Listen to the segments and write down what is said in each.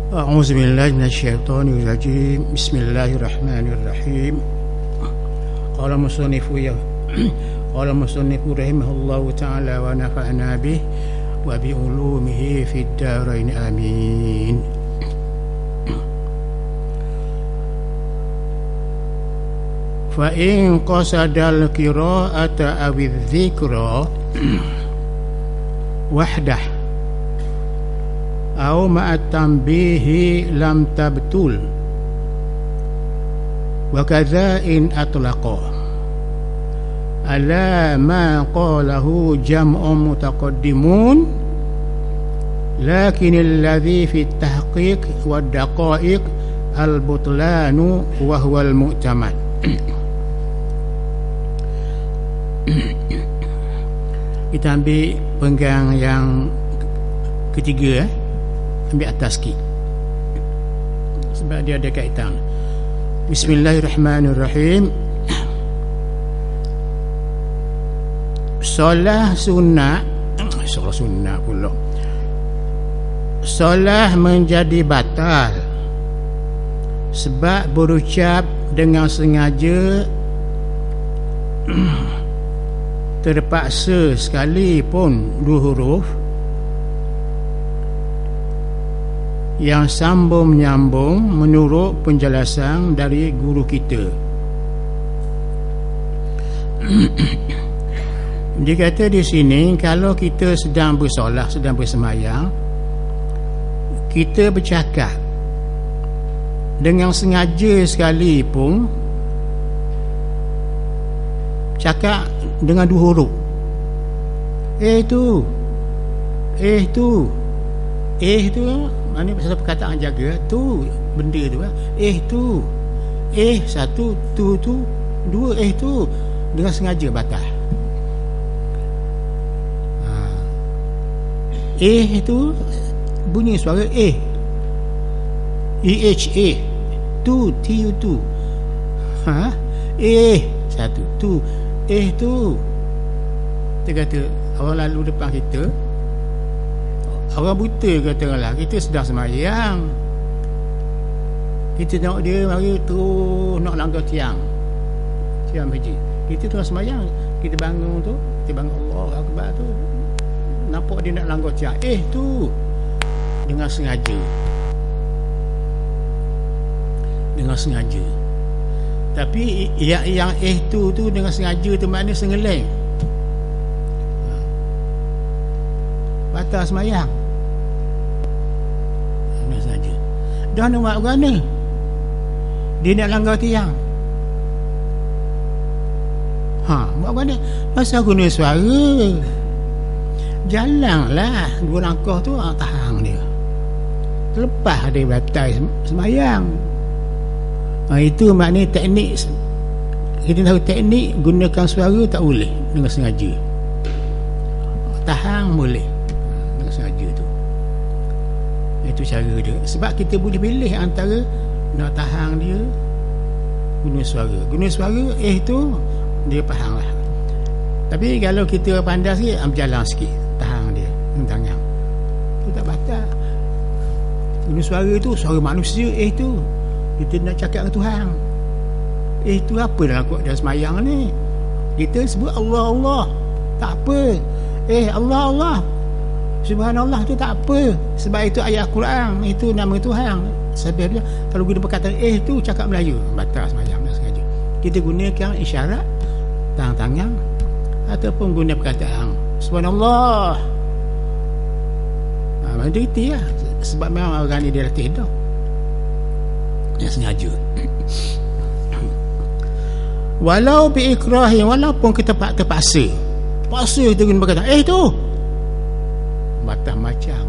أعوذ بالله من الشيطان الرجيم. بسم الله الرحمن الرحيم. قال المصنف رحمه الله تعالى ونفعنا به وبعلومه في الدارين آمين. فإن قصد القراءة أو الذكر وحده أو مع التنبيه لم تبطل، وكذا إن أطلق على ما قاله جمع متقدمون، لكن الذي في التحقيق والدقائق البطلان وهو المؤتمد. Kita ambil penggang yang ketiga, ambil atas sikit sebab dia ada kaitan. Bismillahirrahmanirrahim. Solat sunat pula. Solat menjadi batal sebab berucap dengan sengaja, terpaksa sekalipun dua huruf yang sambung-menyambung menurut penjelasan dari guru kita. Dia kata di sini, kalau kita sedang bersolat, sedang bersemayang, kita bercakap dengan sengaja sekalipun, cakap dengan dua huruf, tu mana pasal perkataan jaga tu benda tu satu tu dua tu dengan sengaja batal. Tu bunyi suara tu tu satu tu tu. Kita kata orang lalu depan kita, orang buta kata lah, kita sedang semayang, kita tengok dia mari terus nak langgar tiang masjid, kita tengah semayang, kita bangun Allah Akbar tu, nampak dia nak langgar tiang, tu dengan sengaja. Tapi yang tu dengan sengaja tu makna sengeleng, batal semayang. Saja. Dah nak buat mana? Dia nak langgar tiang. Buat mana? Masa guna suara, jalanlah dua langkah tu, tahan dia. Lepas dia batal semayang. Itu maknanya teknik. Kita tahu teknik gunakan suara tak boleh dengan sengaja. Tahan boleh dengan sengaja tu. Itu cara dia. Sebab kita boleh pilih antara nak tahan dia, guna suara tu dia faham lah. Tapi kalau kita pandai sikit, berjalan sikit, tahan dia dengan tangan, tu tak batal. Guna suara tu suara manusia. Tu kita nak cakap dengan Tuhan. Tu apa dalam semayang ni, kita sebut Allah Allah, tak apa. Allah Allah Subhanallah tu tak apa, sebab itu ayat Quran, itu nama Tuhan. Sebab dia kalau guna perkataan tu cakap Melayu, batal semayang dah sengaja. Kita gunakan isyarat tangan ataupun guna perkataan Subhanallah. Macam itu lah. Sebab memang orang ni dia latih dah, dia sengaja. Walau biikrahi, walaupun kita terpaksa kita guna perkataan tu batal macam.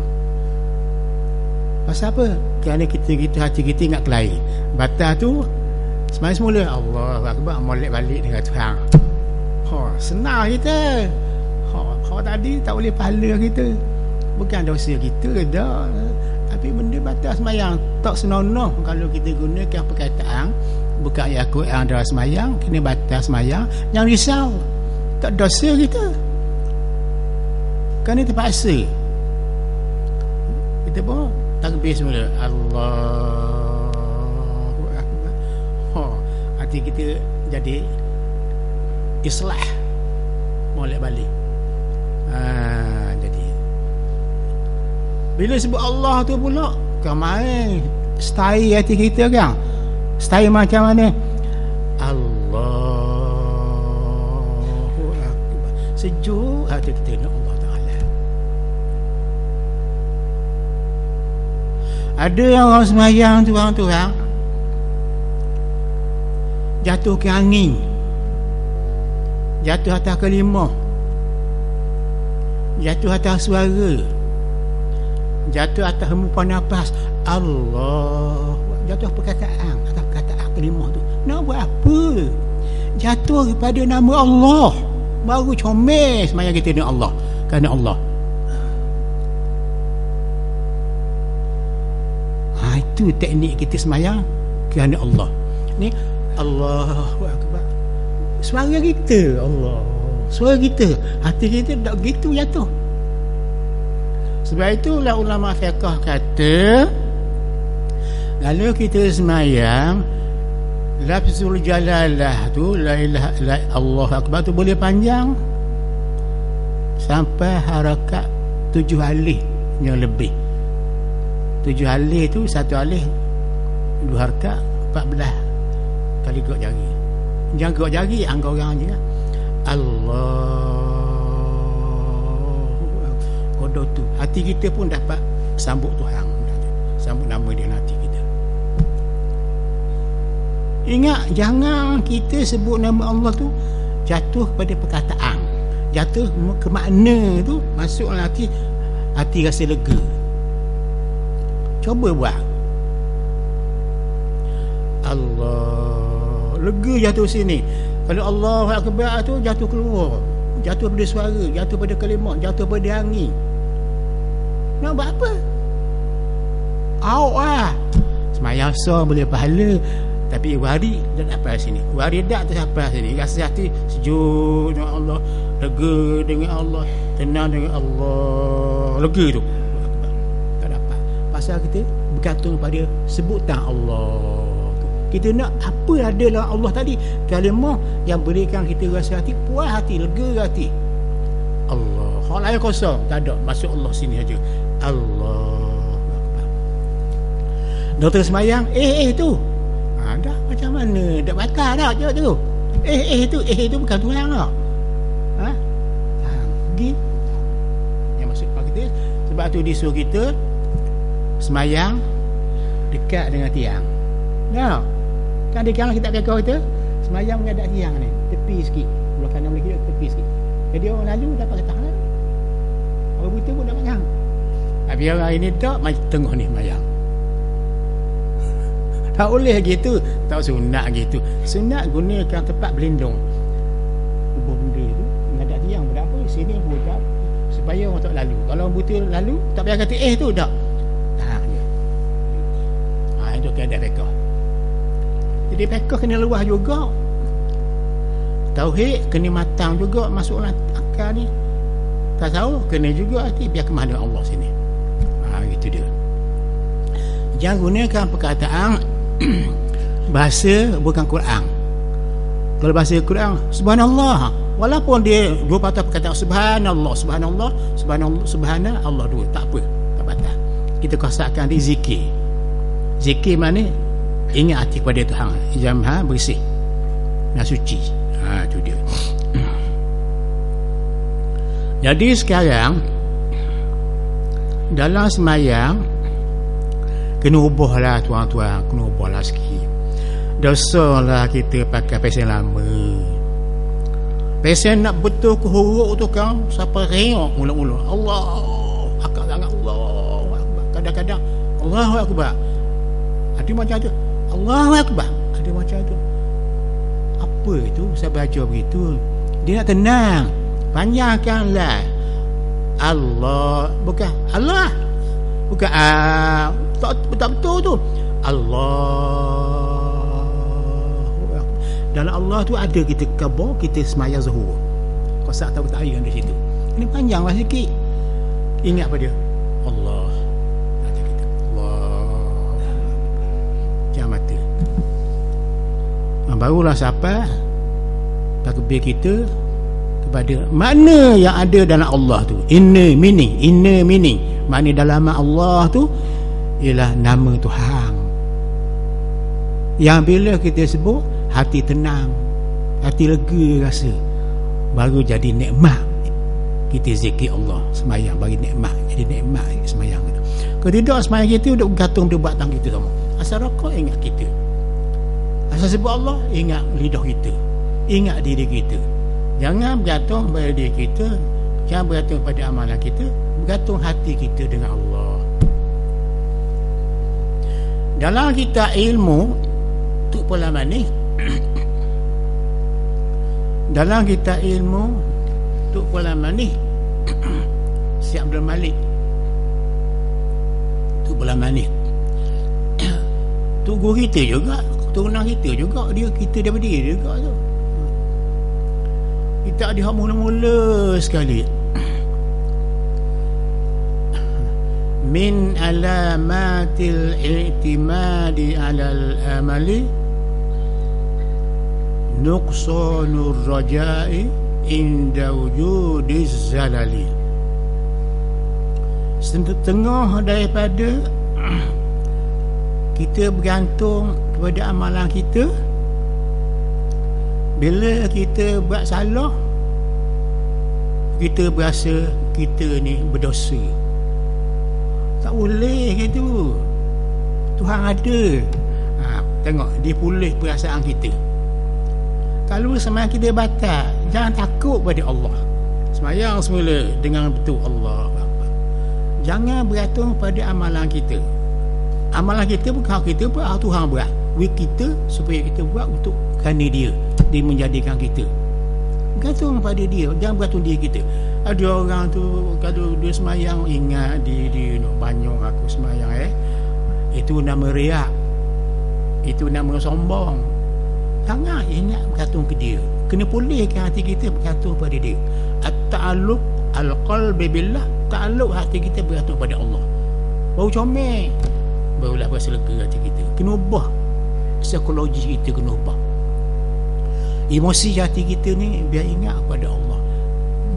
Pasal apa? Kerana kita hati kita ingat kelahi. Batal tu semayang semula Allah Akbar, molek balik dengan Tuhan. Senang kita. Tadi tak boleh pahala kita, bukan dosa kita dah. Tapi benda batal semayang tak senonoh kalau kita gunakan perkataan bukan ayat Quran dalam semayang, kena batal semayang. Jangan risau, tak dosa kita, kerana terpaksa. Kita pun takbir semula, Allahu Akbar. Hati kita jadi islah, molek balik. Jadi bila sebut Allah tu pula, kemarin style hati kita kan, style macam mana? Allahu Akbar. Sejuk hati kita nak Allah Ta'ala. Ada yang orang semayang tu, orang jatuh ke angin, jatuh atas kalimah, jatuh atas suara, jatuh atas hembusan nafas, Allah, jatuh perkataan, atas perkataan kalimah tu. Nak buat apa? Jatuh kepada nama Allah, baru comel semayang kita dengan Allah, kerana Allah. Itu teknik kita semayang kerana Allah. Ni Allahu Akbar. Suara kita Allah, suara kita, hati kita tak gitu jatuh. Sebab itulah ulama fiqh kata, kalau kita semayang, lafzul jalalah tu, la ilaha illallah Allahu Akbar tu boleh panjang sampai harakat 7 alif yang lebih. 7 alif tu, 1 alif 2 harakat, 14 kali gerak jari. Jangan gerak jari, anggap orang je kan. Allah kodoh tu, hati kita pun dapat sambut Tuhan, sambut nama dia hati kita. Ingat, jangan kita sebut nama Allah tu jatuh pada perkataan, jatuh ke makna tu, masuk dalam hati, hati rasa lega. Cuba buat Allah, lega jatuh sini. Kalau Allahu Akbar tu jatuh keluar, jatuh pada suara, jatuh pada kalimah, jatuh pada angin. Nak buat apa? Awak lah semayang sah boleh pahala, tapi wari tak dapat sini, wari tak tersampai sini. Rasa hati sejuk dengan Allah, lega dengan Allah, tenang dengan Allah, lega tu tak dapat. Pasal kita bergantung pada sebutan Allah. Kita nak apa ada dalam Allah tadi, kalimah yang berikan kita rasa hati puas hati, lega hati. Allah, hal lain kosong tak ada, masuk Allah sini aja. Allah Akbar. Doktor semayang tu dah macam mana, dah batal dah tu. Tu bukan Tuhan lah. Pergi yang masuk pada kita. Sebab tu disuruh kita semayang dekat dengan tiang. Dah kan ada kalau kita kata kita semayang menghadap tiang ni, tepi sikit, belah kanan belah kiri tepi sikit. Jadi orang lalu dapat kata lah, orang buta pun dapat yang. Tapi orang ini tak macam tengah ni semayang. Tak boleh gitu, tak sunat gitu. Sunat gunakan tempat berlindung. Ubah benda tu menghadap tiang, berapa sini pun tak, supaya orang tak lalu. Kalau orang buta lalu, tak payah kata tu tak. Tahan je. Itu keadaan mereka. Jadi fiqh kena luah juga, tauhid kena matang juga, masuk akal ni. Tasawuf kena juga hati, biar kemana Allah sini. Gitu dia. Jangan gunakan perkataan bahasa bukan Quran. Kalau bahasa Quran subhanallah, walaupun dia dua patah perkataan subhanallah, subhanallah, subhanallah, subhanallah, Allah dua, tak apa, tak batal. Kita kosakan di zikir. Zikir mana? Ingat hati kepada Tuhan yang maha bersih dan suci. Itu dia. Jadi sekarang dalam semayang kena ubahlah tuan-tuan, kena ubahlah sikit. Dosalah kita pakai pesen lama. Pesen nak betul ke huruf tu kan, siapa rengok mula-mula Allah akbar sangat, Allah akbar. Kadang-kadang Allahu Akbar, ada macam tu, Allahu Akbar, ada macam tu. Apa itu? Saya baca begitu, dia nak tenang. Panjangkanlah Allah, bukan Allah, bukan tak betul tu. Allah dalam Allah tu ada kita kabar, kita semayang zuhur. Kau tak tahu tak ayat di situ. Ini panjanglah sikit. Ingat pada Allah. Ada kita Allah Barulah sampai takbir kita kepada makna yang ada dalam Allah tu, inner meaning. Makna dalam Allah tu ialah nama Tuhan, yang bila kita sebut hati tenang, hati lega rasa, baru jadi nikmat. Kita zikir Allah semayang bagi nikmat, jadi nikmat semayang. Kalau tidak, semayang kita duduk bergantung dia buat tangan kita sama. Asal rokok ingat kita, asal sebut Allah ingat lidah kita, ingat diri kita. Jangan bergantung pada diri kita, jangan bergantung pada amalan kita, bergantung hati kita dengan Allah. Dalam kitab ilmu Tuk Pulaman ni dalam kitab ilmu Tuk Pulaman ni Syekh Abdul Malik Tuk Pulaman ni Tuk guru kita juga, turunan kita juga, kita daripada dia juga tu. Kita ada mula-mula sekali. Min alamatil i'timadi alal amali nuqsanur raja'i inda wujudiz zalali. Setengah daripada kita bergantung kepada amalan kita. Bila kita buat salah, kita berasa kita ni berdosa. Tak boleh gitu. Tuhan ada. Tengok, dia pulih perasaan kita. Kalau semayang kita batal, jangan takut pada Allah. Semayang semula dengan betul Allah. Jangan bergantung pada amalan kita. Amalan kita bukan kita buat, Tuhan buat. Kita supaya kita buat untuk kerana dia menjadikan kita. Bergantung pada dia, jangan bergantung diri kita. Ada orang tu kalau dia semayang ingat dia nak banyak aku semayang itu nama riak, itu nama sombong. Jangan ingat bergantung ke dia. Kena pulihkan hati kita bergantung pada dia. At-ta'alluq al-qalbi billah, ta'alluq hati kita bergantung pada Allah. Baru comel, barulah berasa lega hati kita. Kena ubah psikologi kita, kena ubah emosi hati kita ni, biar ingat pada Allah.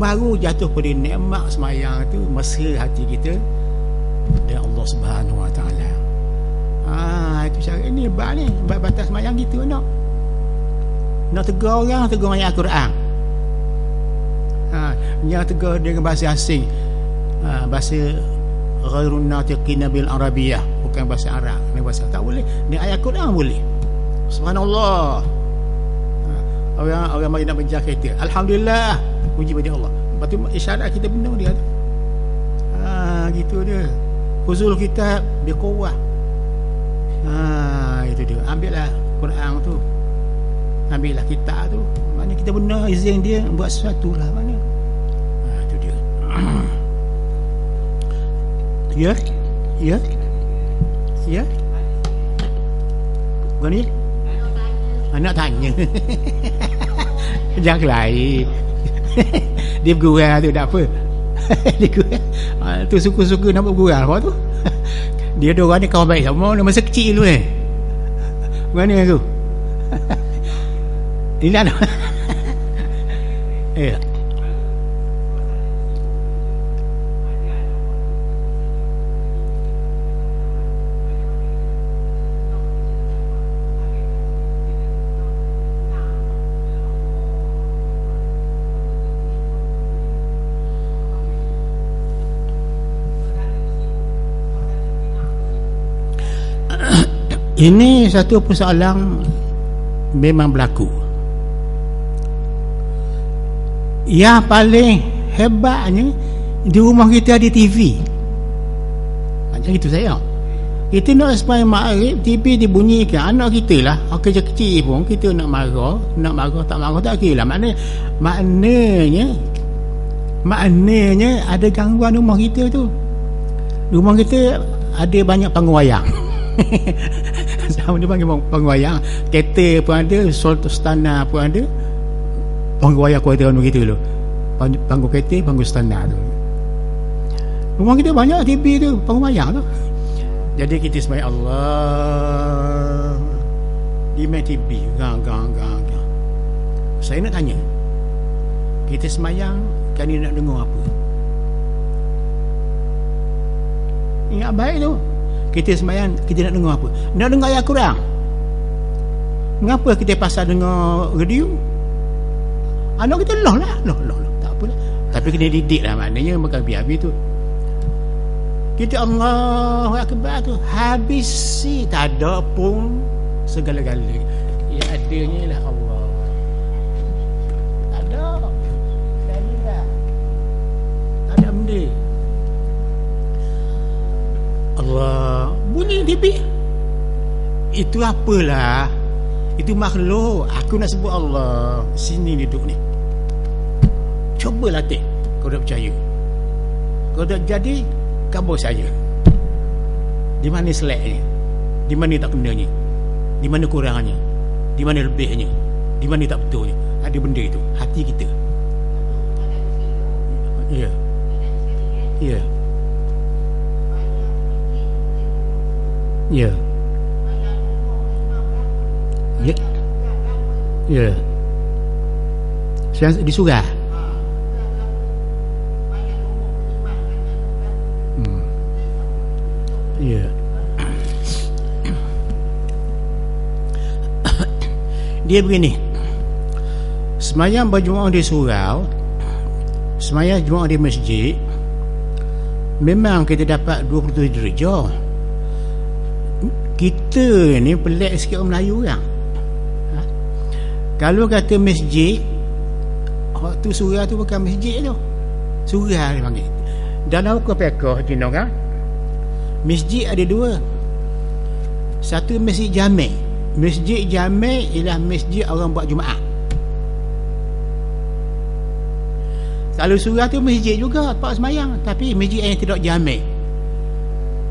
Baru jatuh pada nikmat semayang tu, mesra hati kita dengan Allah Subhanahu Wa Taala. Itu cara ni, bab ni, bab batas semayang kita nak tegur orang, tegur ayat Al-Quran. Yang tegur dengan bahasa asing, bahasa ghairun natiqina bil arabiyah, bukan bahasa Arab, ni bahasa tak boleh. Ni ayat Al-Quran boleh. Subhanallah. Orang mari nak berjalan kereta, alhamdulillah, puji pada Allah. Lepas tu isyarat kita benar dia tu. Gitu dia. Huzul kitab biquwah. Itu dia. Ambillah Quran tu, ambillah kitab tu. Mana kita benar izin dia buat sesuatu lah mana. Itu dia. Ya. Bukan ni? Anak tanya. Jangan lain. Dia bergurau tu tak apa. Dia gurau. Tu suka-suka nak bergurau apa tu. Dia ada orang ni kawan baik sama masa kecil tu Mana tu? Ini lah. Ini satu persoalan memang berlaku. Yang paling hebatnya, di rumah kita ada TV. Macam itu saya. Kita nak sembahyang maghrib, TV dibunyikan, anak kita lah, kecil-kecil pun kita nak marah tak marah tak kira lah. Maknanya ada gangguan rumah kita tu. Rumah kita ada banyak panggung wayang. Sama dia panggil panggung wayang. Kereta pun ada, stana pun ada. Panggung wayang kuartal kita dulu. Panggung kereta, panggung stana tu. Rumah kita banyak TV tu, panggung wayang tu. Jadi kita sembahyang Allah Di main TV, gang. Saya nak tanya, kita semayang, kan ni nak dengar apa? Ingat baik tu. Kita semayang, kita nak dengar apa? Nak dengar ayat Quran. Mengapa kita pasal dengar radio? Anak kita loh. Tak apalah. Tapi kena didik lah, maknanya bukan biar-biar tu. Kita Allahu Akbar tu habis si tak ada pun segala-gala. Ya adanya lah Allah. Tak ada. Tak ada benda. Allah bunyi TV. Itu apalah? Itu makhluk. Aku nak sebut Allah. Sini duduk ni. Cuba latih. Kau dah percaya. Kau dah jadi, kabur saya. Di mana seleknya? Di mana tak kenanya? Di mana kurangnya? Di mana lebihnya? Di mana tak betulnya? Ada benda itu. Hati kita. Ya. Ya. Ya. Ya. Ya. Saya di surah. Ya. Dia begini. Semayang berjemaah di surau, semayang jemaah di masjid, memang kita dapat 27 darjah. Kita ni pelik sikit orang Melayu kan. Kalau kata masjid, waktu surau tu bukan masjid tu. Surau dia panggil. Dalam hukum fiqh Cina kan, masjid ada dua. Satu masjid jami'. Masjid jami' ialah masjid orang buat Jumaat. Kalau surau tu masjid juga tempat semayang, tapi masjid yang tidak jami'.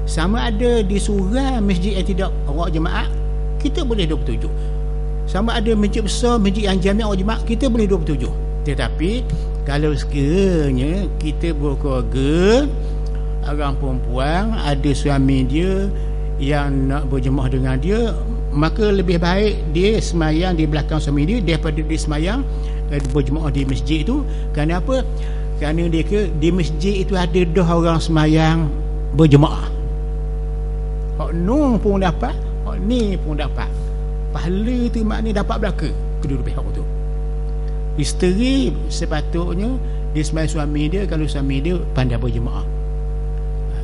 Sama ada di surau masjid yang tidak orang Jemaat, kita boleh 27. Sama ada masjid besar, masjid yang jami' orang Jemaat, kita boleh 27. Tetapi kalau sekiranya kita berkeluarga, orang perempuan ada suami dia yang nak berjemaah dengan dia, maka lebih baik dia semayang di belakang suami dia daripada dia semayang berjemaah di masjid itu. Kerana apa? Kerana dia di masjid itu ada dah orang semayang berjemaah. Hak nun pun dapat, hak ni pun dapat. Pahala tu maknanya dapat belaka kedua pihak tu. Isteri sepatutnya dia semayang suami dia kalau suami dia pandai berjemaah.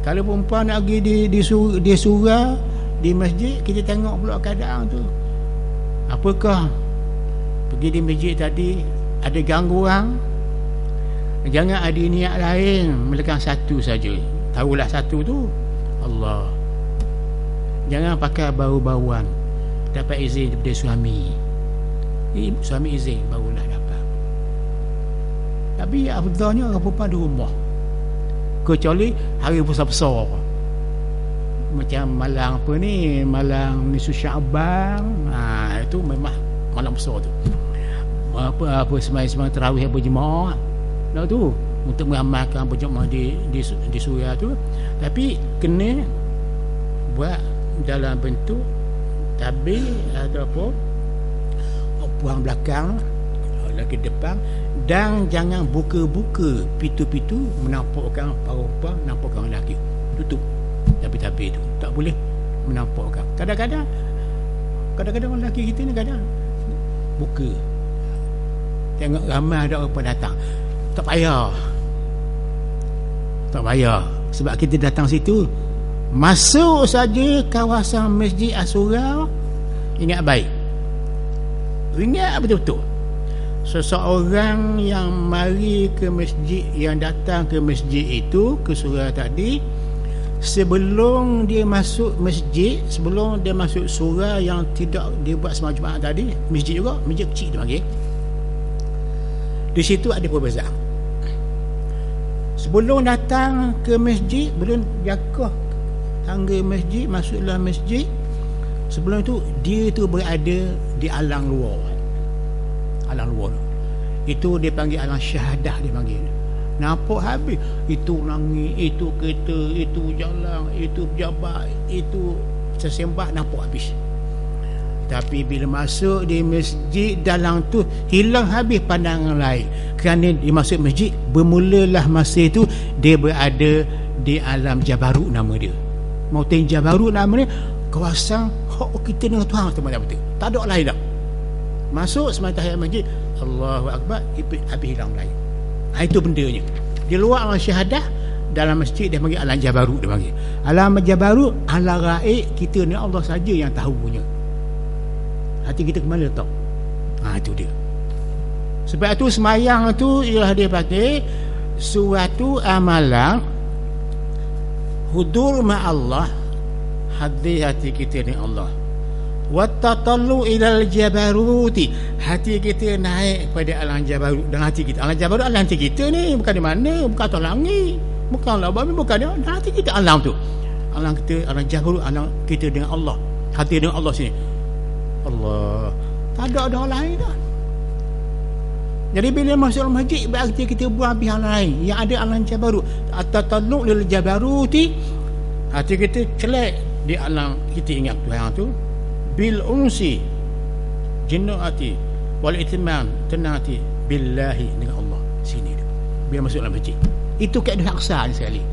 Kalau perempuan nak pergi di surau, di masjid, kita tengok pula keadaan tu. Apakah pergi di masjid tadi ada gangguan? Jangan ada niat lain melainkan satu saja. Tahulah satu tu Allah. Jangan pakai bau-bauan. Dapat izin daripada suami. Suami izin barulah dapat. Tapi afdalnya orang perempuan di rumah. Kecuali hari besar-besar macam malam apa ni, malam nisfu Syaban, itu memang malam besar tu. Apa semai tarawih berjemaah dah tu untuk mengamalkan berjemaah di surau tu. Tapi kena buat dalam bentuk tabir atau apa, puang belakang, lagi depan, dan jangan buka-buka pintu-pintu menampakkan perempuan, nampakkan lelaki. Tutup tapi itu tak boleh menampakkan. Kadang-kadang orang lelaki kita ni kadang buka, tengok ramai ada orang datang, tak payah sebab kita datang situ, masuk saja kawasan Masjid As-Surau, ingat baik, ingat betul-betul. Seseorang yang mari ke masjid, yang datang ke masjid itu, ke surau tadi, sebelum dia masuk masjid, sebelum dia masuk surau yang tidak dia buat sembahyang Jumaat tadi, masjid juga, masjid kecil dia panggil, di situ ada perbezaan. Sebelum datang ke masjid, belum jakah tangga masjid, masuklah masjid, sebelum itu dia tu berada di alang luar. Alang luar itu dia panggil alang syahadah, dia panggil. Nampak habis, itu langit, itu kereta, itu jalan, itu pejabat, itu sesembah, nampak habis. Tapi bila masuk di masjid dalam tu hilang habis pandangan lain. Kerana dia masuk masjid, bermulalah masa itu dia berada di alam Jabarut nama dia. Mautain Jabarut nama dia, kawasan hak kita dengan Tuhan betul-betul. Tak ada lain dah. Masuk semata tahiyat masjid, Allahu Akbar, habis hilang lain. Itu bendanya. Di luar alam syahadah, dalam masjid dia panggil alam Jabarut, dia panggil. Alam Jabarut, alam gaib, kita ni Allah saja yang tahu punya. Hati kita ke mana tahu? Itu dia. Sebab tu semayang tu ialah dia pakai suatu amalan hudur ma'allah, hadir hati kita ni Allah. Wattatallu ilal jabaruti, hati kita naik pada alam Jabarut dengan hati kita. Alam Jabarut alam hati kita ni, bukan di mana, bukan atas langit, bukan lah bumi, bukan dia, dalam hati kita alam tu. Alam kita, alam Jabarut, alam kita dengan Allah, hati dengan Allah sini. Allah, tak ada lain dah. Jadi bila masuk masjid, berarti kita buang habis alam lain. Yang ada alam Jabarut. At-tatallu lil jabaruti, hati kita celak di alam, kita ingat Tuhan tu. Bil unsi, jenuh hati, wal itman, tenang hati, billahi, dengan Allah. Sini dia. Bila masuk dalam masjid. Itu keadaan aksa sekali.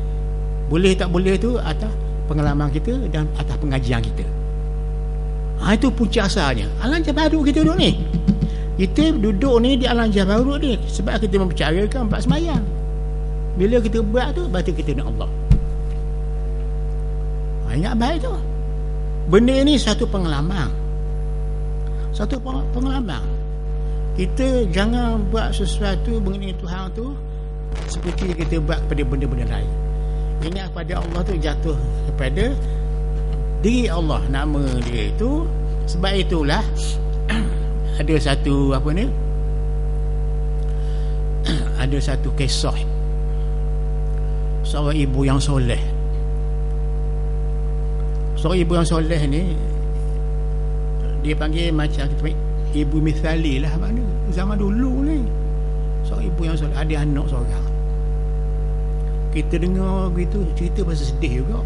Boleh tak boleh tu atas pengalaman kita dan atas pengajian kita. Itu punca asalnya. Alam Jabarut kita duduk ni. Kita duduk ni di alam Jabarut ni sebab kita mempercayakan empat semayang. Bila kita buat tu, berarti kita nak Allah. Ingat baik tu. Benda ni satu pengalaman. Satu pengalaman. Kita jangan buat sesuatu mengenai Tuhan tu seperti kita buat pada benda-benda lain. Ingat pada Allah tu jatuh kepada diri Allah, nama dia itu. Sebab itulah ada satu apa ni, ada satu kisah seorang ibu yang soleh. Seorang ibu yang soleh ni dia panggil macam ibu misali lah, mana zaman dulu ni. Seorang ibu yang soleh, ada anak seorang. Kita dengar begitu cerita pasal sedih juga,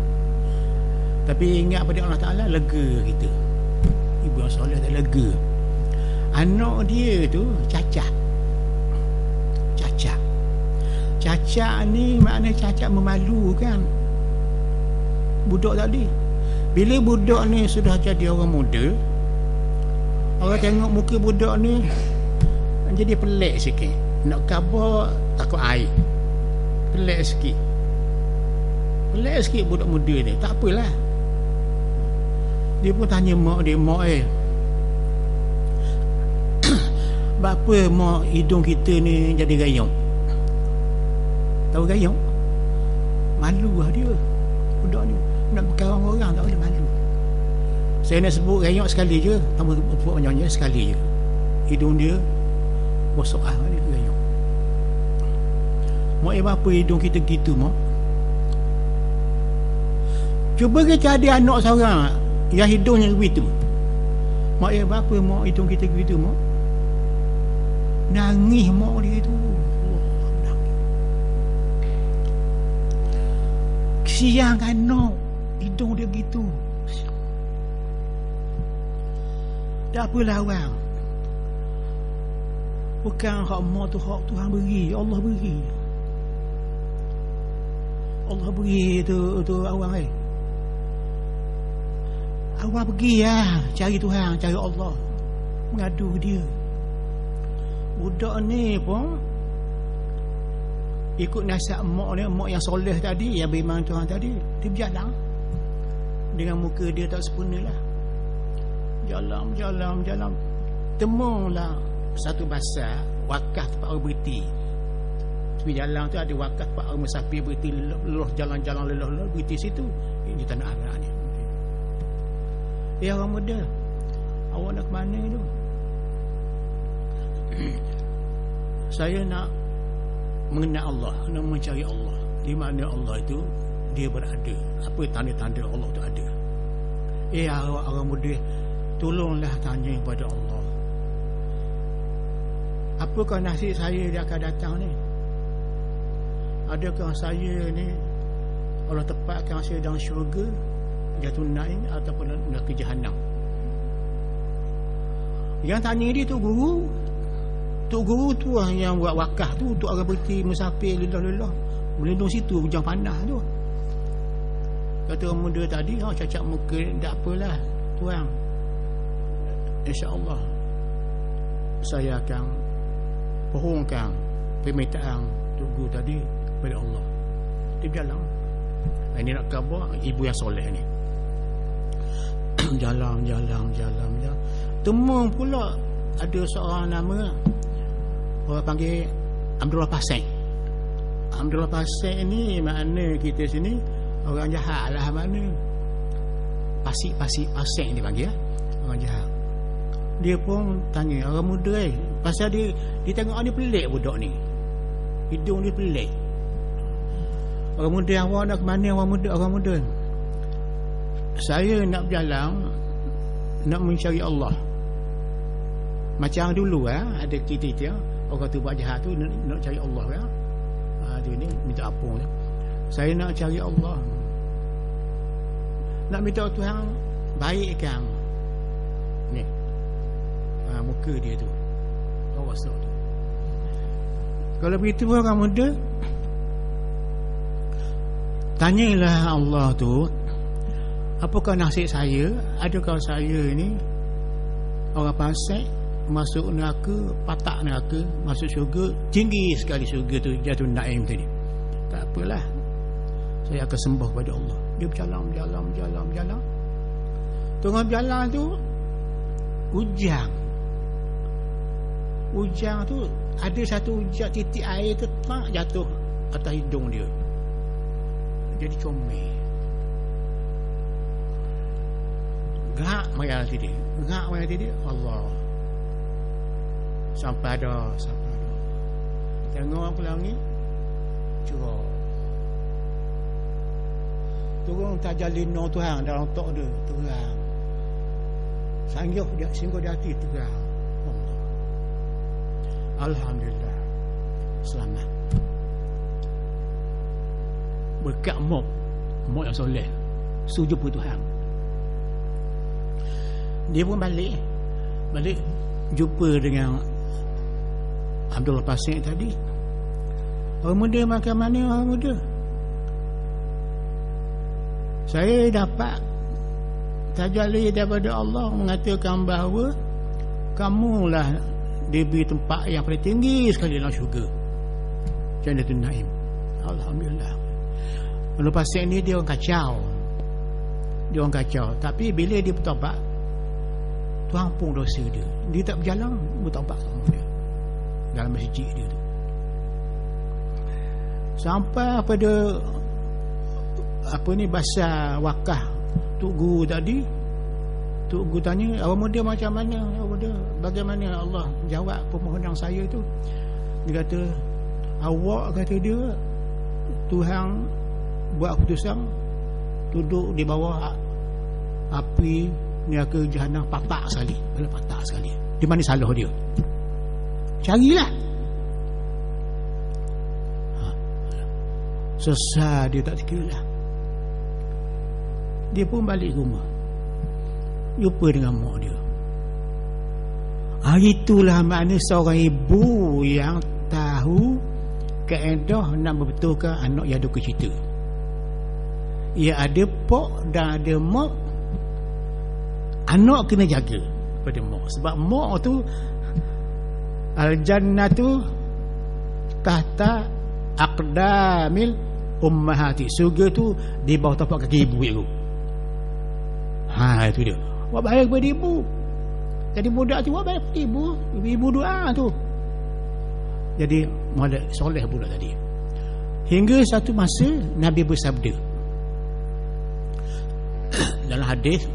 tapi ingat pada Allah Ta'ala, lega kita. Ibu yang soleh tak lega. Anak dia tu cacat. Cacat ni makna cacat memalukan. Budak tadi, bila budak ni sudah jadi orang muda, orang tengok muka budak ni jadi pelik sikit. Nak khabar takut air, pelik sikit budak muda ni. Tak apalah, dia pun tanya mak dia, mak apa mak hidung kita ni jadi gayung? Tahu gayung? Malu lah dia budak ni, nak berkawan orang tak boleh, malu. Saya nak sebut gayung sekali je, tambah sebut panjangnya sekali je. Hidung dia bosok dia gayung. Mak apa hidung kita gitu mak? Cuba kita ada anak seorang yang hidungnya begitu. Mak apa mak hidung kita begitu mak? Nangis mak dia tu. Kesian anak, hidung dia gitu. Tak apa lawan. Bukan hak mak tu, hak Tuhan beri, Allah beri. Allah beri tu awang awang pergi lah cari Tuhan, cari Allah, mengadu dia. Budak ni pun ikut nasihat mak ni, mak yang soleh tadi, yang beriman Tuhan tadi. Dia berjalan dengan muka dia tak sempurna lah. Jalan. Temulah satu basar wakaf tempat orang berhenti. Tepi jalan tu ada wakaf tempat orang musafir berhenti, leluh jalan-jalan, leluh berhenti situ. Ini tanah anak ni. Orang muda, awak nak ke mana tu? Saya nak mengenal Allah, nak mencari Allah. Di mana Allah itu dia berada, apa tanda-tanda Allah itu ada. Orang muda, tolonglah tanya kepada Allah, apakah nasib saya dia akan datang ni? Adakah saya ni Allah tempatkan saya dalam syurga, Jannatun Naim, ataupun neraka Jahannam? Yang tanya dia Tok Guru tu lah yang buat wakaf tu untuk orang berhenti musafir lelah-lelah, melindung situ hujan panas tu. Kata orang muda tadi, cacat muka tak apalah tuan, insya-Allah saya akan pohonkan permintaan Tok Guru tadi kepada Allah. Dia berjalan. Ini nak khabar ibu yang soleh ni. Jalan. Temu pula ada seorang nama, orang panggil Abdullah Pasek. Abdullah Pasek ni makna kita sini orang jahat lah, mana Pasek ni panggil orang jahat. Dia pun tanya orang muda pasal dia tengok ni pelik budak ni, hidung dia pelik. Orang muda, awak nak ke mana? Orang muda, saya nak berjalan, nak mencari Allah. Macam dulu ada kita orang tu buat jahat tu nak cari Allah kan. Dia ni minta apa. Saya nak cari Allah, nak minta Tuhan baikkan ni muka dia tu, awas tu. Kalau begitu orang muda, tanyalah Allah tu, apakah nasib saya? Adakah saya ni orang fasik, masuk neraka, patak neraka, masuk syurga, tinggi sekali syurga tu, jatuh naim tadi. Tak apalah, saya akan sembah kepada Allah. Dia berjalan. Tengah berjalan tu Ujang tu ada satu ujang titik air tetap jatuh atas hidung dia. Jadi comel. Gerak maya tadi. Allah. Sampai ada. Tengok aku langit cerah. Turun tajalino Tuhan dalam otak dia terang. Sanggah dia singgah di hati terang. Allah. Alhamdulillah. Selamat. Berkat Mok yang soleh, sujud pada Tuhan. Dia pun balik jumpa dengan Abdullah Pasek tadi. Orang muda makan mana orang muda? Saya dapat tajalli daripada Allah mengatakan bahawa kamulah diberi tempat yang paling tinggi sekali dalam syurga, Jannatul Naim. Alhamdulillah. Abdullah Pasek ni dia orang kacau. Tapi bila dia bertaubat, Tuhan ampun dosa dia. Dia tak berjalan, bertaubat sama dia dalam masjid dia tu. Sampai pada bahasa wakaf Tok Guru tadi. Tok Guru tanya, awak muda macam mana? Awak muda, bagaimana Allah jawab permohonan saya tu? Dia kata, awak, kata dia, Tuhan buat keputusan duduk di bawah api neraka jahanam patak sekali. Di mana salah dia? Carilah. Sesat dia tak terkira lah. Dia pun balik rumah, jumpa dengan mak dia. Itulah makna seorang ibu yang tahu kaedah nak membetulkan anak yang ada kecita. Ia ada pok dan ada mak. Anak kena jaga pada mak, sebab mak tu al-jannatu tahta aqdamil ummahati. Surga tu di bawah tapak kaki ibu itu. Itu dia. Buat baik kepada ibu. Jadi budak tu buat baik kepada ibu. Ibu doa tu. Jadi molek soleh budak tadi. Hingga satu masa Nabi bersabda dalam hadis,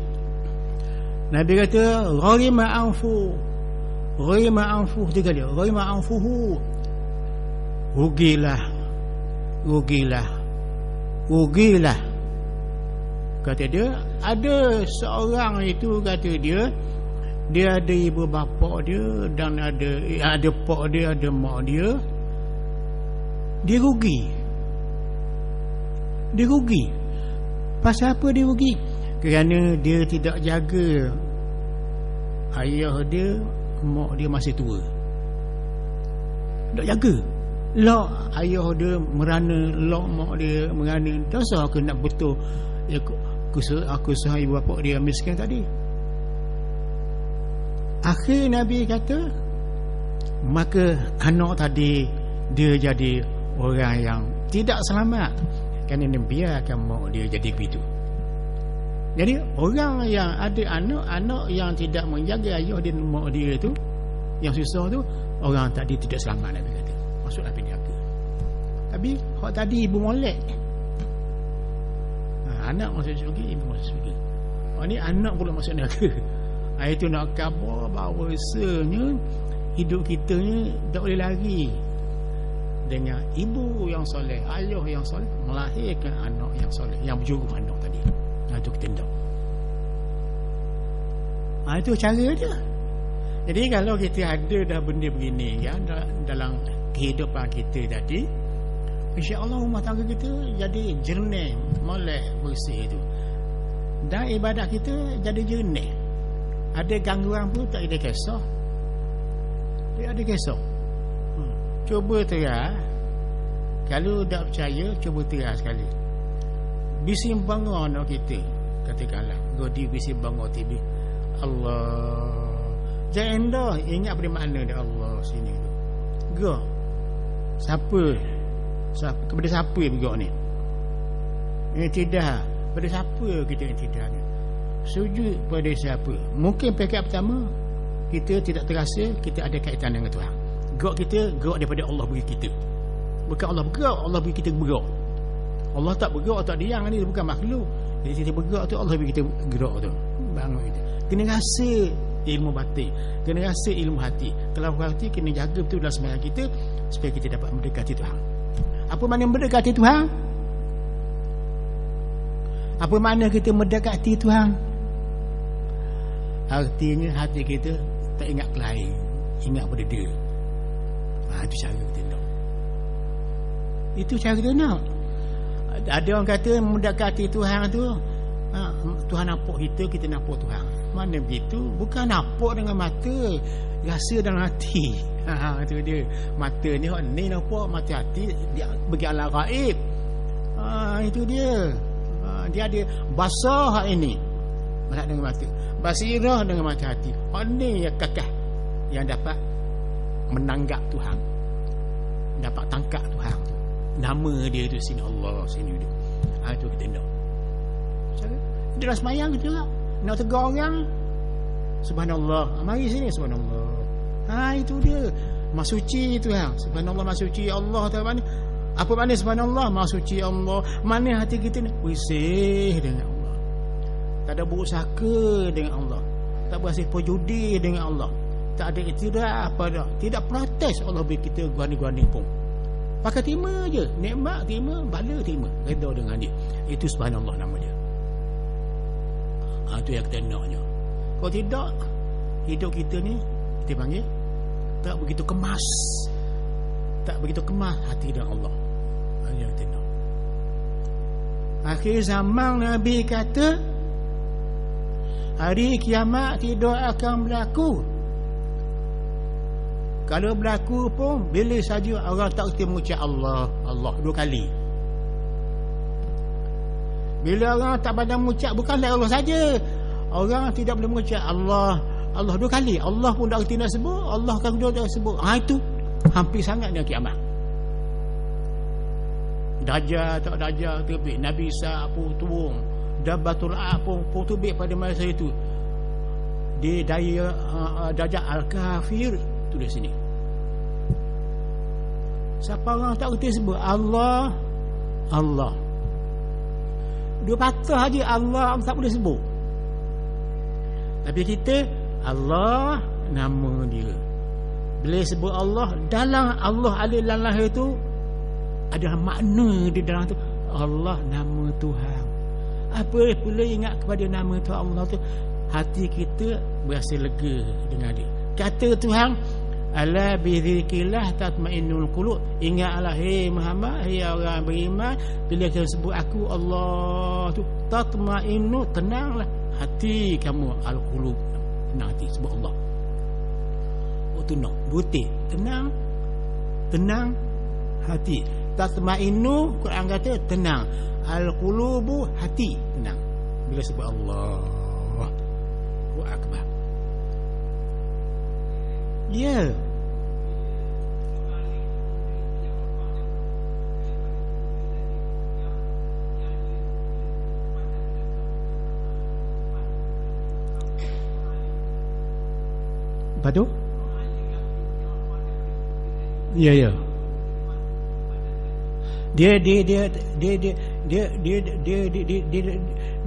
Nabi kata, gharima anfuhu, tiga kali, gharima anfuhu, rugilah. Kata dia, ada seorang itu, kata dia ada ibu bapa dia dan ada pak dia, ada mak dia. Dia rugi. Pasal apa dia rugi? Kerana dia tidak jaga ayah dia, mak dia masih tua. Tak jaga. Lok ayah dia merana, lok mak dia merana. Dosa aku nak betul ya, aku usaha ibu bapa dia miskin tadi. Akhir Nabi kata, maka anak tadi dia jadi orang yang tidak selamat, kerana dia biarkan mak dia jadi begitu. Jadi orang yang ada anak yang tidak menjaga ayah dan mak dia tu, yang susah tu, orang tadi tidak selamat. Nabi kata masuk Nabi jaga. Tapi hak tadi ibu molek, anak masuk syurga, ibu masuk syurga. Ni anak pula masuk neraka. Itu nak khabar bahawa rasanya hidup kita ni tak boleh lari dengan ibu yang soleh, ayah yang soleh melahirkan anak yang soleh, yang berjuru anak tadi. Itu kita tak. Itu cara dia. Jadi kalau kita ada dah benda begini ya, dalam kehidupan kita tadi, insya-Allah rumah tangga kita jadi jernih, molek, bersih itu. Dan ibadat kita jadi jernih. Ada gangguan pun tak ada kisah. Dia ada kisah. Cuba terang. Kalau tak percaya, cuba terang sekali. Bising bangga anak kita, katakanlah Godi bising bangga TV. Allah jangan dah ingat pada makna dia Allah sini tu. Gak siapa kepada siapa bergerak ni? Tidak pada siapa kita yang tidak ni. Sujud pada siapa? Mungkin pekat pertama kita tidak terasa kita ada kaitan dengan Tuhan. Gerak kita gerak daripada Allah beri kita. Bukan Allah bergerak, Allah beri kita bergerak. Allah tak bergerak, tak diam ni, bukan makhluk. Jadi kita bergerak tu Allah beri kita gerak tu. Bangun kita. Kena rasa ilmu batin, kena rasa ilmu hati. Kalau hati kena jaga betul dalam sembahyang kita supaya kita dapat mendekati Tuhan. Apa makna mendekati Tuhan? Apa makna kita mendekati Tuhan? Artinya hati kita tak ingat lain, ingat pada dia. Itu cara kita nak. Itu cara kita nak. Ada orang kata mendekati Tuhan tu, Tuhan nampak kita nampak Tuhan. Mana begitu? Bukan nampak dengan mata, rasa dalam hati. Itu dia. Mata ni nampak, mata hati dia bagi alam gaib. Itu dia. Dia ada basah ini dengan mata, basirah dengan mata hati. Ini yang kekal, yang dapat menanggap Tuhan, dapat tangkap Tuhan. Nama dia tu sini Allah, sini dia. Itu kita nak. Dia dah semayang kita lah. Nak tegur orang, subhanallah, mari sini subhanallah. Itu dia. Maha suci Tuhan. Subhanallah, maha suci Allah. Apa makna subhanallah? Maha suci Allah. Mana hati kita ni? Bersih dengan Allah. Tak ada buruk sangka dengan Allah. Tak berhasil perjudi dengan Allah. Tak ada iktiraf apa dah. Tidak protes Allah beri kita guani-guani pun. Pakai terima je. Nikmat terima, bala terima. Redha dengan dia. Itu subhanallah nama dia. Itu yang kita naknya. Kalau tidak, hidup kita ni kita panggil tak begitu kemas. Tak begitu kemas hati dengan Allah. Yang kita nak. Akhir zaman Nabi kata hari kiamat tidak akan berlaku. Kalau berlaku pun bila saja orang tak kerti mengucap Allah, Allah 2 kali. Bila orang tak pandai mengucap, bukanlah Allah saja. Orang tidak boleh mengucap Allah, Allah 2 kali. Allah pun tak kerti nak sebut, Allah kan tak sebut. Itu hampir sangat dengan kiamat. Dajjal tak Dajjal terbit, Nabi Isa pun turun, Dabatul A'ad pun terbit pada masa itu. Di daya Dajjal Al-Kafir tu di sini. Siapa orang tak kerti sebut Allah, Allah. 2 patah aja Allah tak boleh sebut. Tapi kita Allah nama dia. Bila sebut Allah, dalam Allah ada dalam lahir tu ada makna di dalam tu. Allah nama Tuhan. Apa boleh ingat kepada nama Tuhan Allah tu, hati kita berasa lega dengan dia. Kata Tuhan, ala bidzikrillah tatmainnul qulub. Ingatlah hei Muhammad, hei orang beriman, bila kita sebut aku Allah tu, tatmainnu, tenanglah hati kamu, al-qulub. tenang hati sebab Allah. Tenang, butik, tenang hati. Tatma'innu, Quran kata tenang. Al-qulubu, hati tenang bila sebut Allah. Allahu akbar. Ya. Apa tu? Ya. Dia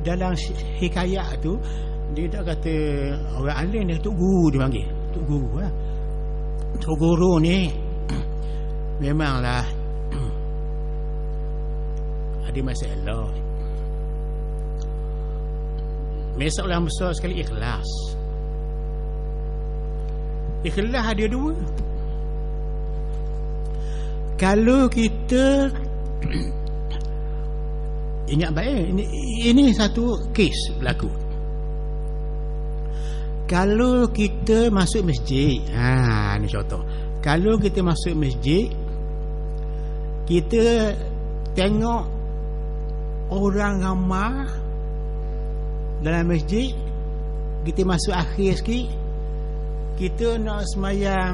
dalam hikayat tu dia tak kata orang alim dia, Tok Guru dia panggil. Tok Guru lah. Tok Guru ni memanglah ada masalah. Masalah besar sekali ikhlas. Ikhlas ada dua. Kalau kita ingat baik, ini satu kes berlaku. Kalau kita masuk masjid, ni contoh. Kalau kita masuk masjid, kita tengok orang ramai dalam masjid, kita masuk akhir sikit, kita nak semayang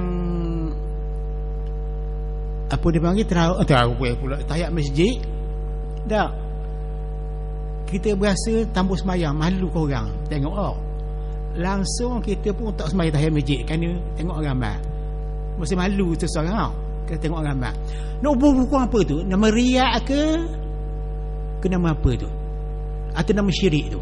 apa dia panggil terawih pula, tahiyat masjid. Tak, kita berasa tambah semayang, malu ke orang tengok. Langsung kita pun tak semayang tahiyat masjid kerana tengok orang ramai. Mesti malu seseorang kita tengok orang ramai. Nak buku apa tu? Nama riak ke nama apa tu? Atau nama syirik tu?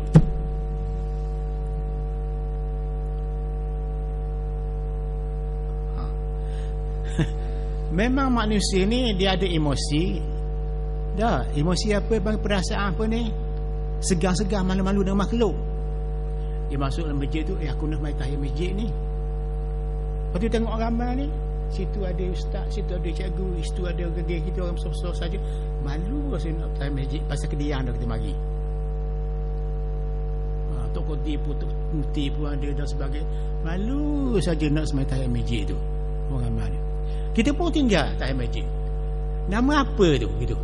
Memang manusia ni dia ada emosi. Dah, emosi apa, perasaan apa ni? Segar-segar, malu-malu dengan makhluk. Dia masuk dalam masjid tu, aku nak main tahiyat masjid ni. Lepas tu tengok ramai ni, situ ada ustaz, situ ada cikgu, situ ada gegeh kita orang besar-besar saja. Malu rasa nak tahiyat masjid pasal kedian dah kita mari. Tok Koti pun, Tok Mufti pun ada dan sebagainya. Malu saja nak semai tahiyat masjid tu. Orang ramai ni. Kita pun tinggal tahiyat masjid. Nama apa tu gitu?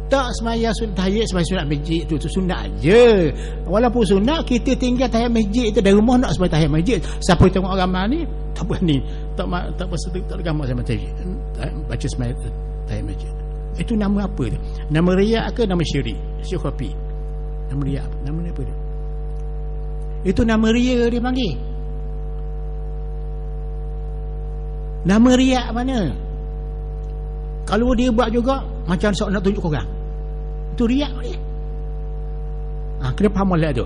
Tak semaya sunat tahiyat, semaya sunat masjid tu sunat je. Walaupun sunat, kita tinggal tahiyat masjid tu dari rumah nak semaya tahiyat masjid. Siapa tengok orang ramai ni tak berani, tak bersedia, tak gamak sama tahiyat. Baca semaya tahiyat masjid. Itu nama apa tu? Nama riak ke nama syirik? Syukhafi. Nama riak, nama apa tu? Itu nama riak dia panggil. Nama riak mana? Kalau dia buat juga macam sok nak tunjuk orang, itu riak ni. Kena faham lah tu.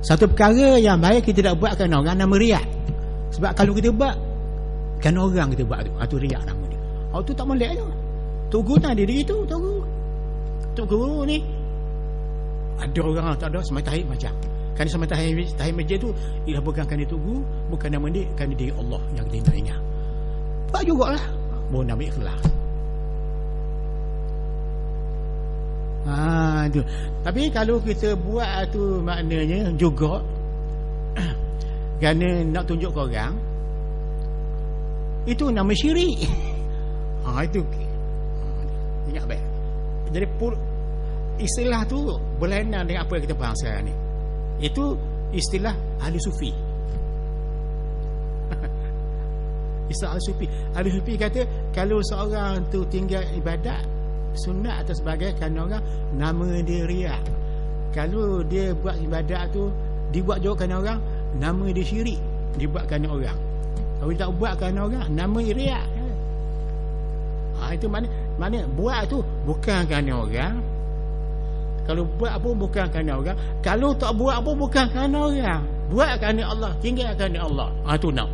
Satu perkara yang baik kita tak buat kerana orang, nama riak. Sebab kalau kita buat kerana orang kita buat tu, itu riak nama dia. Tu tak molek tu. Tok Guru tak ada diri tu. Tok Guru ni ada orang tak ada semai tahiyat macam. Kerana semai tahiyat masjid tu ialah bukan kerana Tok Guru, bukan nama dia, kerana diri Allah yang kita nak ingat. Buat jugalah. Mau nama ikhlas. Tu. Tapi kalau kita buat tu maknanya juga kerana nak tunjuk ke orang, itu nama syirik. Itu ingat baik. Jadi istilah tu berlainan dengan apa yang kita faham sekarang ni. Itu istilah ahli sufi. Istilah ahli sufi. Ahli sufi kata kalau seorang tu tinggal ibadat sunat atau sebagainya kerana orang, nama dia riak. Kalau dia buat ibadat tu dibuat juga kerana orang, nama dia syirik, dibuat kerana orang. Kalau dia tak buat kerana orang, nama dia riak. Itu mana buat tu bukan kerana orang. Kalau buat pun bukan kerana orang. Kalau tak buat pun bukan kerana orang. Buat kerana Allah, tinggal kerana Allah. Itu nak.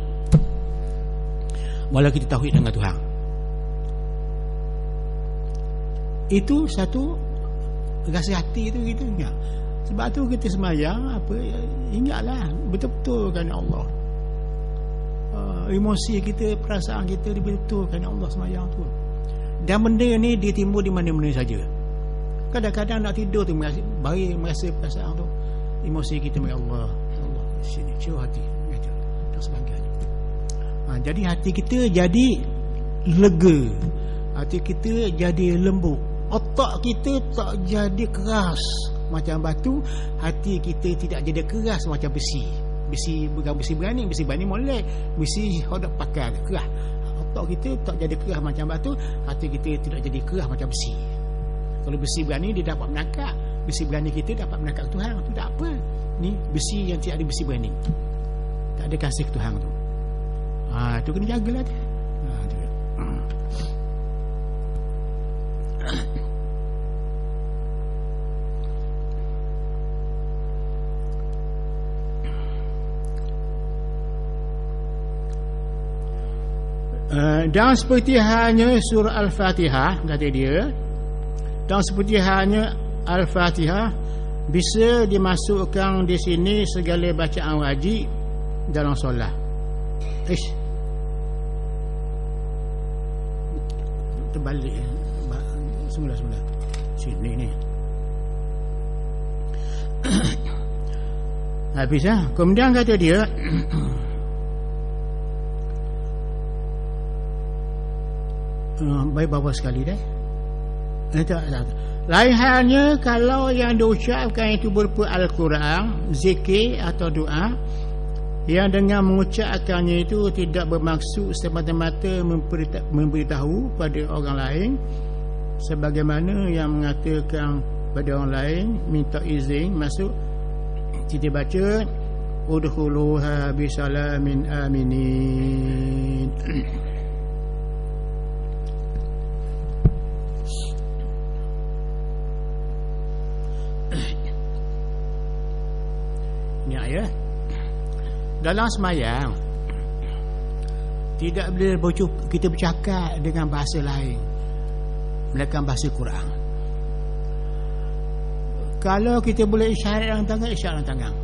Walau kita tauhid dengan Tuhan. Itu satu rasa hati tu kita ingat. Sebab tu kita semayang ingatlah betul-betul kerana Allah. Emosi kita, perasaan kita betul-betul kerana Allah semayang tu. Dan benda ni dia timbul di mana-mana saja. Kadang-kadang nak tidur tu merasa perasaan tu. emosi kita dengan Allah. Allah sini curah hati kata dan sebagainya. Jadi hati kita jadi lega, hati kita jadi lembut, otak kita tak jadi keras macam batu, hati kita tidak jadi keras macam besi. Bukan besi berani molek, besi hodok pakar keras. Otak kita tak jadi keras macam batu, hati kita tidak jadi keras macam besi. Kalau besi berani dia dapat menangkap, besi berani kita dapat menangkap Tuhan, itu tak apa. Ni besi yang tidak ada besi berani, tak ada kasih ke Tuhan tu. Itu kena jagalah dia. Dan seperti halnya surah Al-Fatihah, kata dia, dan seperti halnya Al-Fatihah bisa dimasukkan di sini segala bacaan wajib dalam solat. Terbalik semula sini ni habis kemudian kata dia baik bawah sekali dah. Lain halnya kalau yang diucapkan itu berupa Al-Quran, zikir atau doa yang dengan mengucapkannya itu tidak bermaksud semata-mata memberitahu pada orang lain, sebagaimana yang mengatakan pada orang lain minta izin masuk, kita baca udkhuluha bisalamin aminin. Ini ayat dalam semayang tidak boleh kita bercakap dengan bahasa lain melainkan bahasa Quran. Kalau kita boleh isyarat dengan tangan, isyarat dengan tangan,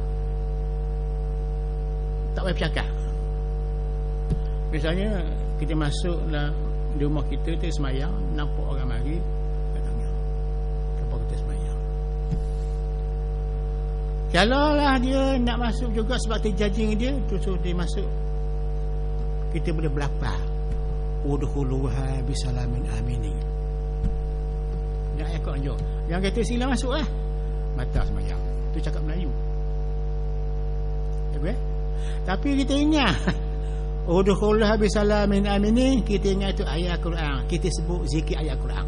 tak boleh bercakap. Misalnya kita masuk di rumah kita semayang, nampak orang mari, tangan nampak kita semayang. Kalau lah dia nak masuk juga sebab terjajing dia, terus dia masuk, kita boleh berlapar udkhuluha bisalamin aminin. Nak ikut je. Yang kata sila masuk lah, mata semayang. Itu cakap Melayu. Okay? Tapi kita ingat udkhuluha bisalamin aminin, kita ingat itu ayat Quran. Kita sebut zikir ayat Quran.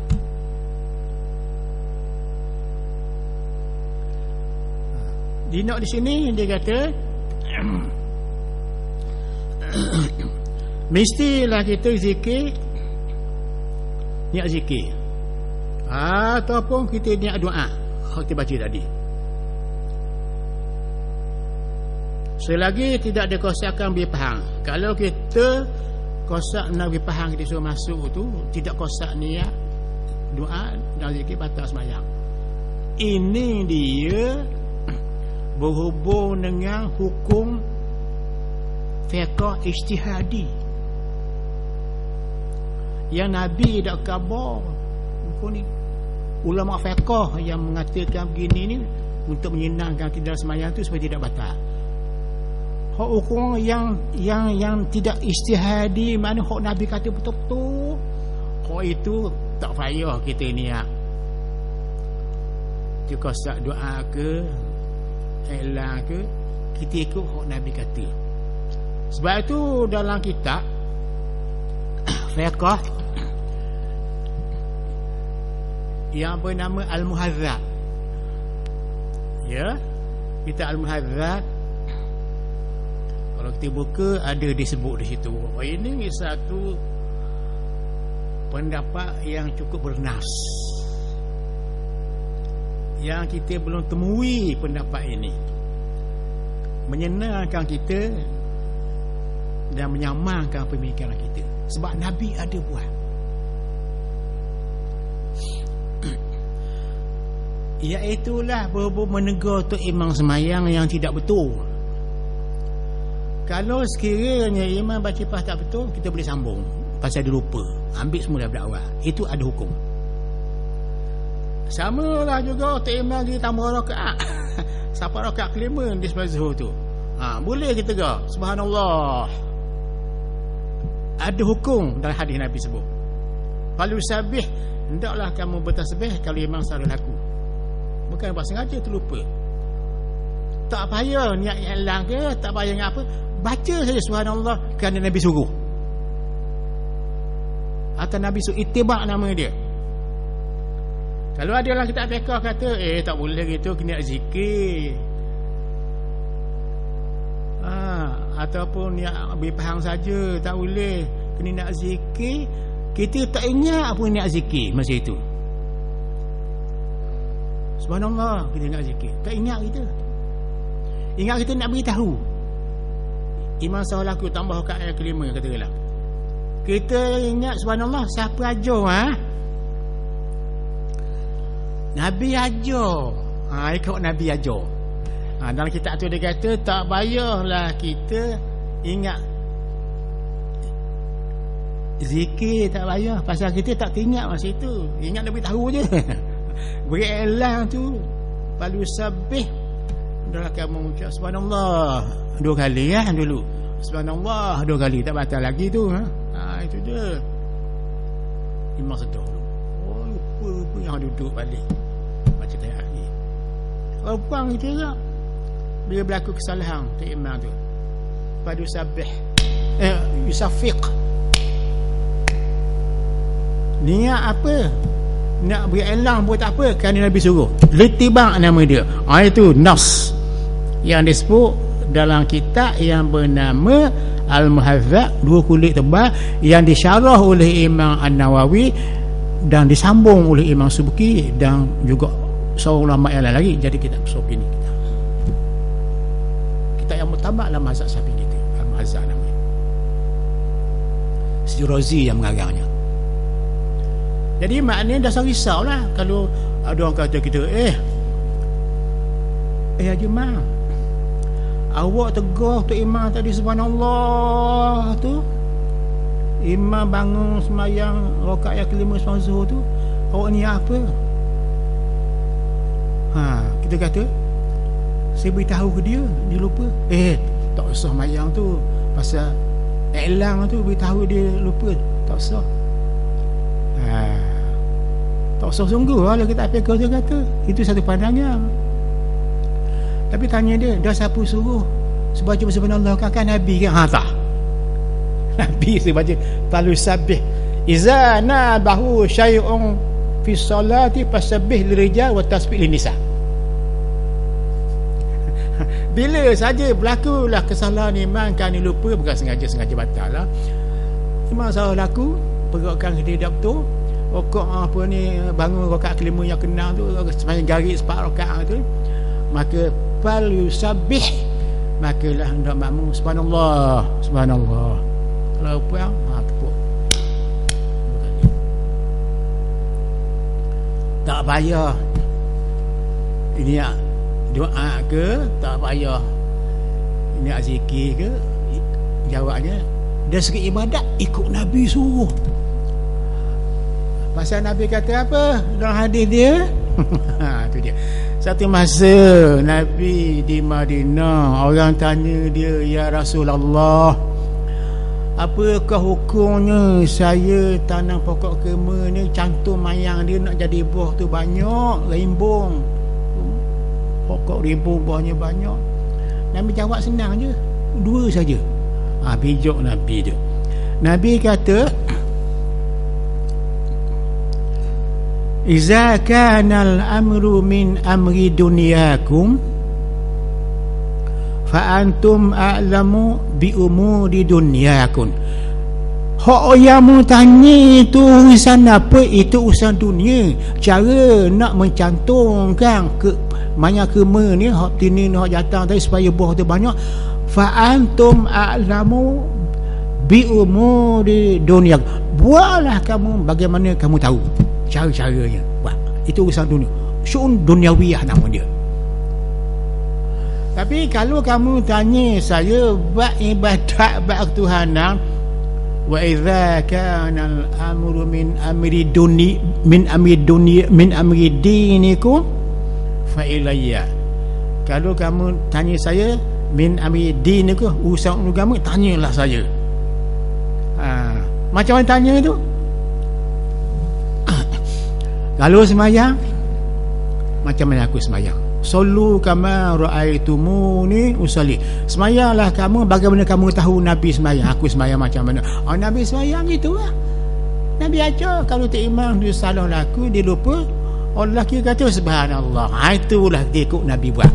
Di note di sini dia kata mestilah kita zikir, niat zikir ataupun kita niat doa kita baca tadi, selagi tidak ada kosakan berfaham. Kalau kita kosak nak berfaham, kita suruh masuk tu tidak kosak niat doa dan zikir, batal sembahyang. Ini dia berhubung dengan hukum fiqh ijtihadi yang Nabi dak khabar. Hukum ni ulama fiqh yang mengatakan begini ni untuk menyenangkan kita sembahyang tu supaya tidak batal. Hukum yang tidak ijtihadi, mana hak Nabi kata betul-betul, hak itu tak payah kita niat. Jika sak doa ke elang ke, kita ikut hak Nabi kata. Sebab itu dalam kitab fiqh yang bernama Al-Muhadzab, ya, kitab Al-Muhadzab, kalau kita buka ada disebut di situ. Ini satu pendapat yang cukup bernas, yang kita belum temui pendapat ini, menyenangkan kita dan menyamankan pemikiran kita. Sebab Nabi ada buat. Iaitulah berhubung menegur tu imam semayang yang tidak betul. Kalau sekiranya imam baca pas tak betul, kita boleh sambung pasal dia lupa, ambil semula daripada awal. Itu ada hukum. Sama lah juga tak imam lagi tambah rakaat siapa rakaat kelima di sebelum zuhur tu, boleh kita gerak subhanallah. Ada hukum dalam hadis Nabi sebut, kalau sabih hendaklah kamu bertasbih kalau memang salah laku, bukan buat sengaja terlupa. Tak payah niat yang hilang ke, tak payah ingat apa, baca saja subhanallah kerana Nabi suruh, atau Nabi suruh, itibak nama dia. Kalau ada orang kitab fiqh kata tak boleh gitu, kena zikir, ataupun niat berfaham saja, tak boleh, kena nak zikir. Kita tak ingat apa niat zikir masa itu, subhanallah kita ingat zikir, tak ingat kita. Ingat kita nak beritahu imam salah aku tambah rakaat yang kelima, katakanlah kita ingat subhanallah, siapa ajar Nabi ajar, ikut Nabi ajar. Dalam kitab tu dia kata tak payahlah kita ingat zikir, tak payah, pasal kita tak ingat masa itu, ingat Nabi tahu je. Beri elang tu, lalu sabih adalah kamu ucap subhanallah 2 kali dulu, subhanallah 2 kali, tak batal lagi tu. Itu je. Imam sedar, lupa yang duduk balik baca tayat lagi. Rupang itu tak, bila berlaku kesalahan tak imam tu, pada sabih yusafiq, niat apa, nak beri elang pun tak apa, kerana Nabi suruh, litibak nama dia. Itu nas yang disebut dalam kitab yang bernama Al-Muhadzab, 2 kulit tebal, yang disyarah oleh Imam An-Nawawi dan disambung oleh Imam Subki dan juga seorang ulama yang lain lagi. Jadi kitab Subki ni kita yang mutamak dalam mazhab Syafi'i kita, Al-Muhadzab namanya, Syirazi yang mengarangnya. Jadi maknanya dah risau lah kalau ada orang kata kita Haji Imam, awak tegur tu imam tadi subhanallah tu, imam bangun semayang rakaat yang kelima sembahyang zuhur tu, awak ni apa? Kita kata saya beritahu ke dia, dia lupa. Tak usah semayang tu, pasal elang tu, beritahu dia lupa, tak usah. Tak usah sungguh kalau kita apa dia kata. Itu satu pandangan. Tapi tanya dia, dah siapa suruh sebaca subhanallah kan Nabi kan? Tak, Nabi sebaca talu sabih, iza nabahu syai'un fi salati fasabbih lirijal wa tasbih linisa. Bila saja berlakulah kesalahan imam, kan ni lupa, bukan sengaja batal lah, imam salah laku, pergerakan dia betul, rakaat apa ni, bangun rakaat kelima yang kena tu, sembahyang garis 4 rakaat tu, maka fal yusabbih, makalah hendak makmum subhanallah subhanallah. Kalau puang tepuk, tak payah ini doa ke, tak payah ini zikir ke. Jawabnya dari segi ibadat ikut Nabi suruh. Pasal Nabi kata apa dalam hadis dia? Itu dia. Satu masa Nabi di Madinah, orang tanya dia, ya Rasulullah, apakah hukumnya saya tanam pokok kurma ni, cantum mayang dia nak jadi buah tu banyak, rimbun, pokok rimbun buahnya banyak. Nabi jawab senang je, 2 saja. Bijak Nabi tu. Nabi kata, iza kana al-amru min amri dunyakum fa antum a'lamu bi umuri dunyakum. Hak yang mu tanya itu urusan apa? Itu urusan dunia. Cara nak mencantumkan ke banyak kurma ni, hak tini hak jatang tadi supaya buah tu banyak, fa antum a'lamu bi umuri dunyakum. Buatlah kamu bagaimana kamu tahu cara-caranya buat. Itu urusan dunia, syu'un duniawiyah nama dia. Tapi kalau kamu tanya saya buat ibadat buat ketuhanan, wa idza kana al-amru min amri dinikum fa ilayya Kalau kamu tanya saya min ambil din ke urusan agama, tanyalah saya. Macam mana tanya tu? Kalau semayang, macam mana aku semayang? Sallu kama ra'aitumuni usalli. Semayanglah kamu bagaimana kamu tahu Nabi semayang. Aku semayang macam mana? Nabi semayang gitulah. Nabi ajar kalau tak imam dia salah laku, dia lupa, Allah kira kata subhanallah. Itulah dia ikut Nabi buat.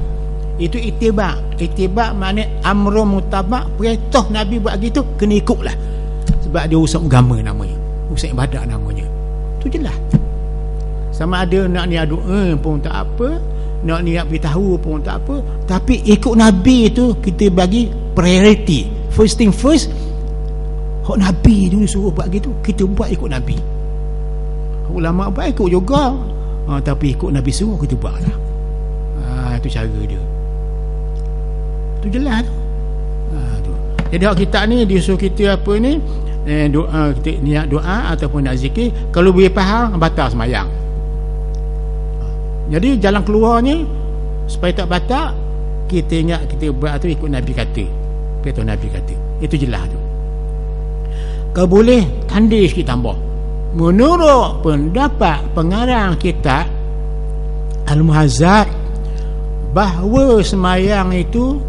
Itu ittiba'. Ittiba' makna amrun mutabak, perintah Nabi buat gitu kena ikutlah. Sebab dia urusan agama namanya, urusan ibadat namanya. Tu jelas. Sama ada nak niat doa pun tak apa, nak niat beritahu pun tak apa, tapi ikut Nabi tu kita bagi priority. First thing first, hak Nabi dulu suruh buat gitu, kita buat ikut Nabi. Ulama buat ikut juga, tapi ikut Nabi suruh kita buat lah. Itu cara dia. Tu jelas tu. Tu. Jadi hak kita ni dia suruh kita apa ni, doa, kita niat doa ataupun nak zikir, kalau boleh faham batal semayang. Jadi jalan keluarnya supaya tak batal, kita ingat kita buat tu ikut Nabi kata, perintah Nabi kata. Itu jelas tu. Kalau boleh tandis kita tambah. Menurut pendapat pengarang kitab Al-Muhazzab, bahawa semayang itu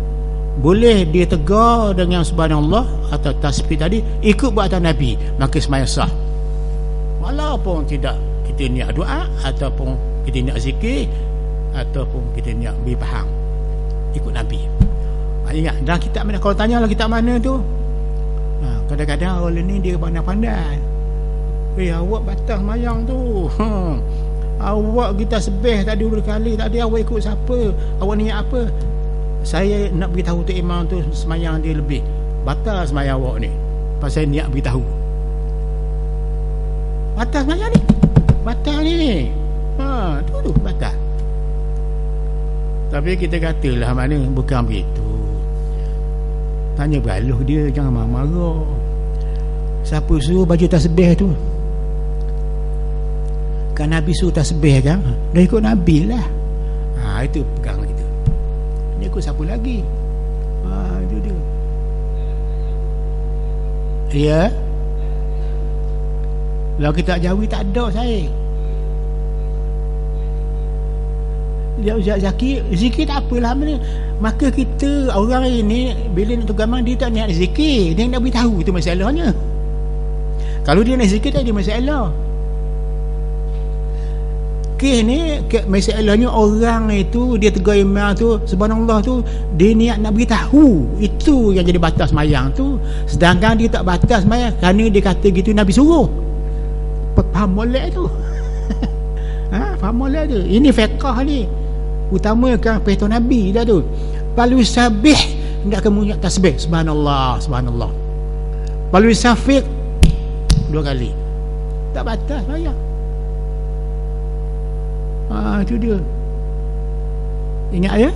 boleh dia tegar dengan subhanallah atau tasbih tadi ikut buatan Nabi, maka semayang sah. Walaupun tidak kita niat doa ataupun kita niat zikir ataupun kita niat beri faham, ikut Nabi. Ingat dalam kitab mana, kalau tanya lah kitab mana tu, kadang-kadang orang ni dia pandai-pandai. Awak batal semayang tu, awak kita sebeh tadi berkali, tadi awak ikut siapa, awak niat apa? Saya nak beritahu tu imam tu semayang dia lebih, batal semayang awak ni pasal niat beritahu. Batal semayang ni, batal ni, tu batal. Tapi kita katalah mana bukan begitu. Tanya beraluh dia, jangan marah-marah. Siapa suruh baju tasbih tu? Kan Nabi suruh tasbih kan? Dah ikut Nabi lah. Itu pegang kita. Dia ikut siapa lagi? Itu dia. Ya. Kalau kita Jawi tak ada saya. Dia zikir tak apalah mana. Maka kita orang ini bila nak agama dia tak niat zikir, dia nak beritahu, itu masalahnya. Kalau dia nak zikir tak ada masalah. Ni masalahnya orang itu dia tegur imam tu subhanallah tu, dia niat nak beritahu, itu yang jadi batas semayang tu. Sedangkan dia tak batas semayang kerana dia kata gitu Nabi suruh. Faham molek tu. Faham molek tu. Ini fiqh ni, utamakan perintah Nabi dah tu. Lalu sabih, hendak kamu ingat tasbih subhanallah subhanallah. Lalu safiq 2 kali, tak batas semayang. Itu dia. Ingat ya,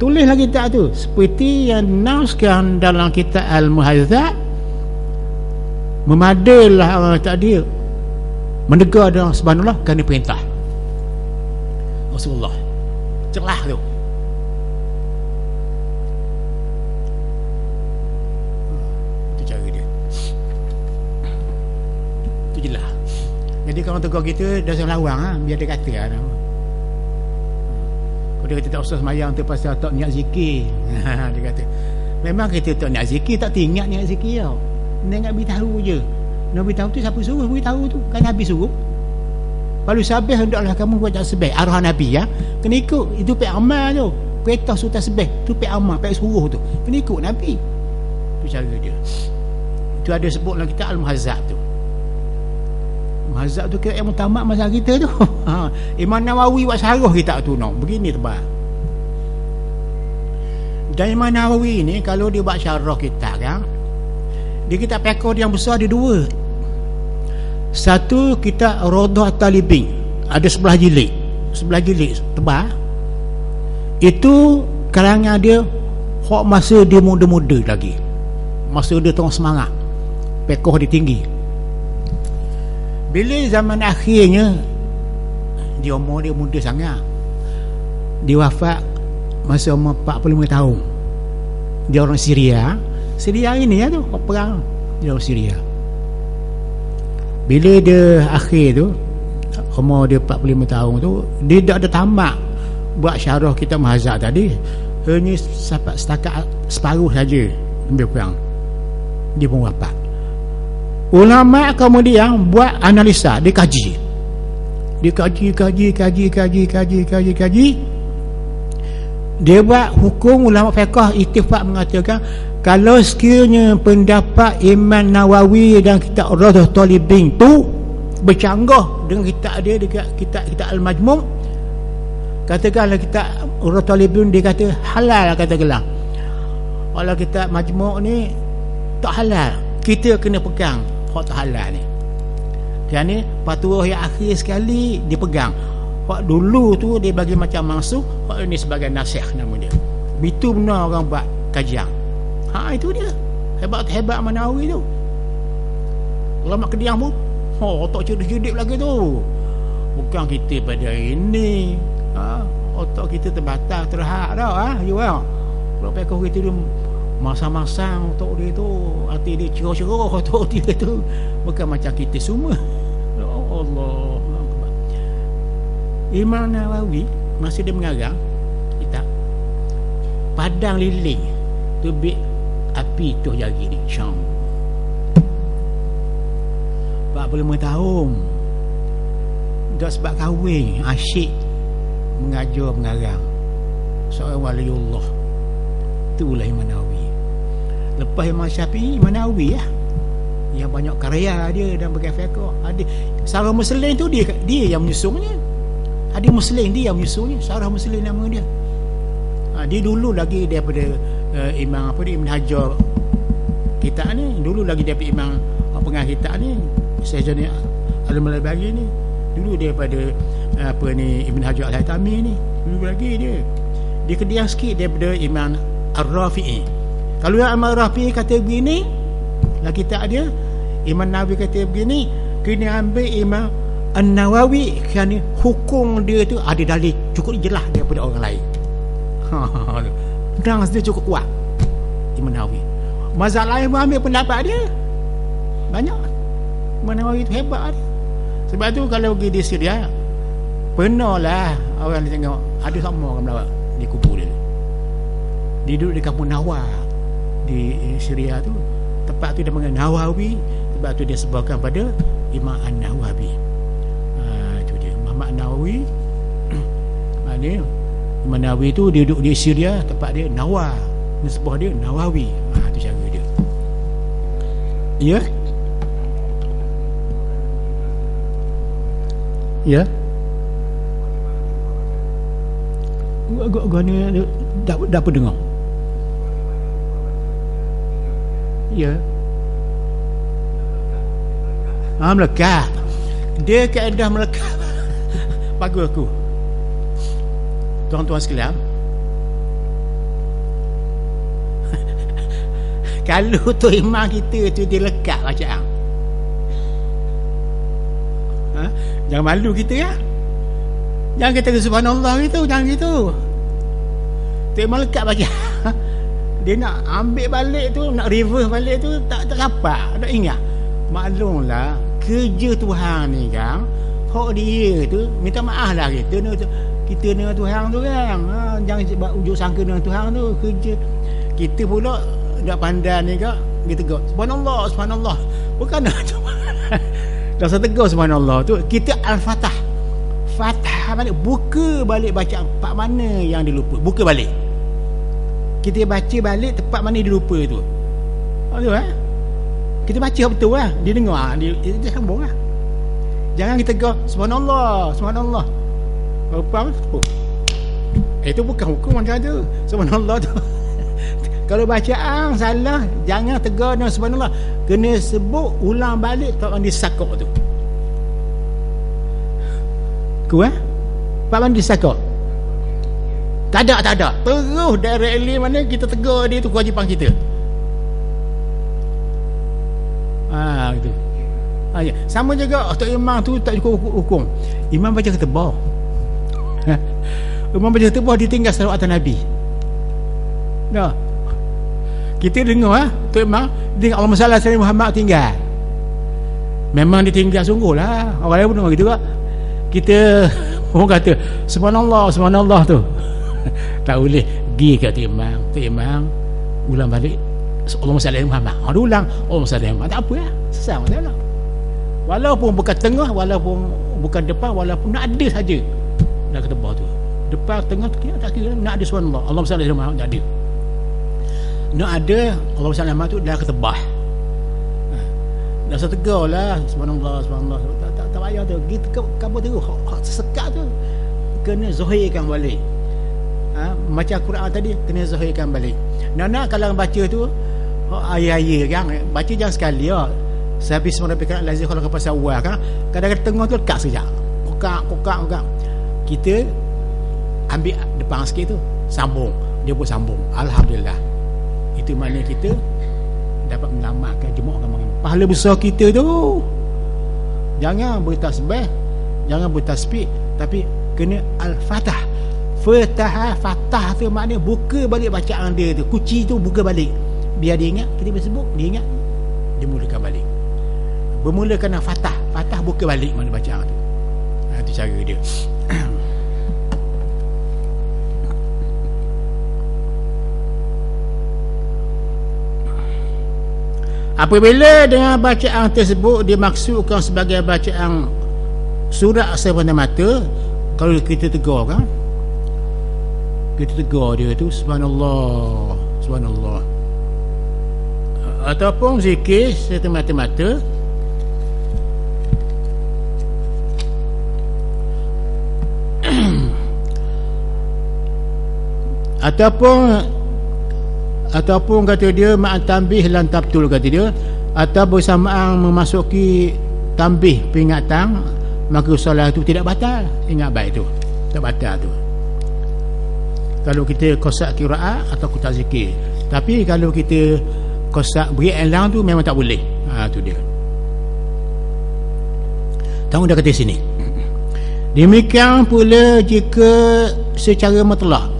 tulislah kitab tu seperti yang nauskan dalam kitab Al-Muhazzab. Memadalah tadi mendegar dengan subhanallah kerana perintah Rasulullah. Celah tu. Itu cara dia. Itu jelas. Jadi kalau tegur kita dah lawang, biar dia kata kalau dia kata tak usah semayang tu pasal tak niat zikir. Dia kata memang kita tak niat zikir, tak ingat niat zikir tau. Dia nak beritahu je. Nak beritahu tu siapa suruh beritahu tu? Kan Nabi suruh. Kalau sabih hendaklah kamu buat tasbih, arahan Nabi ya. Kena ikut. Itu pek amal tu. Perintah suruh tasbih tu pek amal, pek suruh tu. Kena ikut Nabi. Itu cara dia. Itu ada sebut dalam kitab Al-Muhazzab tu. Muhazzab tu kira yang tamat masa kita tu. Imam Nawawi buat syarah kitab tu begini tebal. Dan Imam Nawawi ni kalau dia buat syarah kitab kan, dia kitab fiqh yang besar ada 2. Satu kitab Rawdah Talibin, ada 11 jilid tebal. Itu karangan dia hak masa dia muda-muda lagi, masa dia tengah semangat, fiqh dia tinggi. Bila zaman akhirnya dia umur dia muda sangat, dia wafat masa umur 45 tahun. Dia orang Syria. Syria ini tu perang. Dia orang Syria. Bila dia akhir tu, umur dia 45 tahun tu, dia tak ada tamat buat syarah kitab Muhazzab tadi. Hanya setakat separuh saja ambil perang. Dia pun wafat. Ulama kemudian buat analisa, dia kaji. Dia kaji. Dia buat hukum. Ulama fiqh ittifaq mengatakan kalau sekiranya pendapat Imam Nawawi dan kitab Rawdatul Talibin tu bercanggah dengan kitab dia dekat kitab Al-Majmu', katakanlah kitab Rawdatul Talibin dia kata halal, katakanlah. Kalau kitab Majmu' ni tak halal, kita kena pegang hak tak halal ni. Kerana fatwa yang akhir sekali dipegang. Hak dulu tu dia bagi macam mansuh, hak ini sebagai nasikh nama dia. Itu benar orang buat kajian. Itu dia. Hebat Manawi tu. Ulama Kediang pun otak cerdik lagi tu. Bukan kita pada ini. Otak kita terbatas, terhad dah. You well. Kalau pakai kita tu masang-masang otak dia tu, hati dia cerah-cerah otak dia tu. Bukan macam kita semua. Allah. Imam Nawawi masa dia mengarang kitab Padang Liling tubik api tuh jari ni Syam 45 tahun dah sebab kahwin asyik mengajar mengarang seorang waliullah. Itulah Imam Nawawi. Lepas Imam Syafi'i, Imam Nawawi yang banyak karya dia dan berbagai fiqh. Ada Sarah Muslim tu dia yang menyusunnya. Ada Muslim dia yang menyusunnya, Sarah Muslim nama dia. Dia dulu lagi daripada Imam Ibn Hajar kitab ni, dulu lagi daripada Imam pengarang kitab ni Syekh Al-Malbaghi ni, dulu daripada Ibn Hajar Al-Haytami ni, dulu lagi dia kediang sikit daripada Imam Ar-Rafi'i. Kalau Imam Ar-Rafi'i kata begini lah kitab dia, Imam Nawawi kata begini, kena ambil Imam An-Nawawi kerana hukum dia tu ada dalil cukup jelas daripada orang lain. Dan dia cukup kuat Imam Nawawi. Mazhab lain pun ambil pendapat dia banyak. Imam Nawawi tu hebat dia. Sebab tu kalau pergi di Syria, pernah lah orang dia tengok ada sama orang melawat di kubur dia. Dia duduk di kampung Nawa di Syria tu. Tempat tu dia panggil Nawawi, sebab tu dia sebutkan pada Imam An-Nawawi. Itu dia Muhammad Nawawi. Maknanya Imam Nawawi tu dia duduk di Syria, tempat dia Nawa, nisbah dia Nawawi. Itu cara dia. Ya. Ya. Gua ni dah dengar. Ya. Melekat. Dia keadaan melekat. Bagus aku. Tuan-tuan sekalian, kalau tu imam kita tu dia lekat bacaan, jangan malu kita ya. Jangan kata subhanallah gitu, jangan gitu. Tu imam lekat bacaan. Dia nak ambil balik tu, nak reverse balik tu tak dapat, tak ingat. Maklumlah kerja Tuhan ni kan, hak dia tu minta maaf lah kita dengan Tuhan tu kan. Jangan sebab ujuk sangka dengan Tuhan tu. Kerja kita pula tak pandai ni kak, kita tegur subhanallah bukan dah saya tegur subhanallah tu. Kita Al-Fatah balik, buka balik bacaan part mana yang dia lupa, buka balik, kita baca balik tempat mana dia lupa tu. Betul kita baca betul lah, dia dengar, dia sambung lah. Jangan kita tegur subhanallah apa itu bukan hukum macam tu. Subhanallah tu kalau bacaan salah, jangan tegur dengan subhanallah, kena sebut ulang balik tak mandi sakok tu. Pak mandi sakok tak ada terus directly mana kita tegur dia tu, kewajipan kita. Gitu. Ya. Sama juga Tok Imam tu tak cukup hukum. Imam baca ketebal. Imam baca khutbah ditinggal salawat atas Nabi. Dah. Kita dengar Tok Imam dia Allahumma salli ala sayyidina Muhammad tinggal. Memang ditinggal sungguhlah. Orang lain pun dengar gitu kak. Kita orang kata subhanallah tu. Tak boleh pergi kat Tok Imam ulang balik Allahumma salli ala Muhammad. Ada ulang Allahumma salli ala Muhammad. Tak apa lah. Sesat masalah. Walaupun bukan tengah, walaupun bukan depan, walaupun nak ada saja nak ketebah tu. Depan, tengah, tak kira. Nak ada subhanallah Allahumma salli ala Muhammad, tak ada. Nak ada Allahumma salli ala Muhammad tu dah ketebah. Dah setegar lah subhanallah. Tak payah tu. Kita kabur terus. Sekat tu kena zahirkan balik. Macam Quran tadi kena zahirkan balik. Nak kalau baca tu ayat-ayat kan, baca jangan sekali ya. Habis merapihkan lazim kalau kepas awal kan. Kadang-kadang tengah tu lekat sekejap. Kokak. Kita ambil depan sikit tu, sambung. Dia pun sambung. Alhamdulillah. Itu maknanya kita dapat menyelamatkan jemaah kami. Pahala besar kita tu. Jangan bertasbih, jangan bertasbih, tapi kena al-fatah. Fatah tu maknanya buka balik bacaan dia tu. Kunci tu buka balik. Biar dia ingat, kita bersebut, dia ingat, dia mulakan balik. Bermulakan fatah. Fatah buka balik mana bacaan tu. Itu cara dia. Apabila dengan bacaan tersebut dimaksudkan sebagai bacaan surat semata-mata, kalau kita tegur kan, kita tegur dia tu subhanallah ataupun zikir semata-mata, ataupun kata dia ma'an tambih lan tabtul, kata dia, atau bersamaan memasuki tambih peringatan, maka solat itu tidak batal. Ingat baik tu, tak batal tu kalau kita kosak qiraat atau kosak zikir. Tapi kalau kita kosak beri elang tu memang tak boleh. Tu dia. Tahu dah kata sini. Demikian pula jika secara mutlak,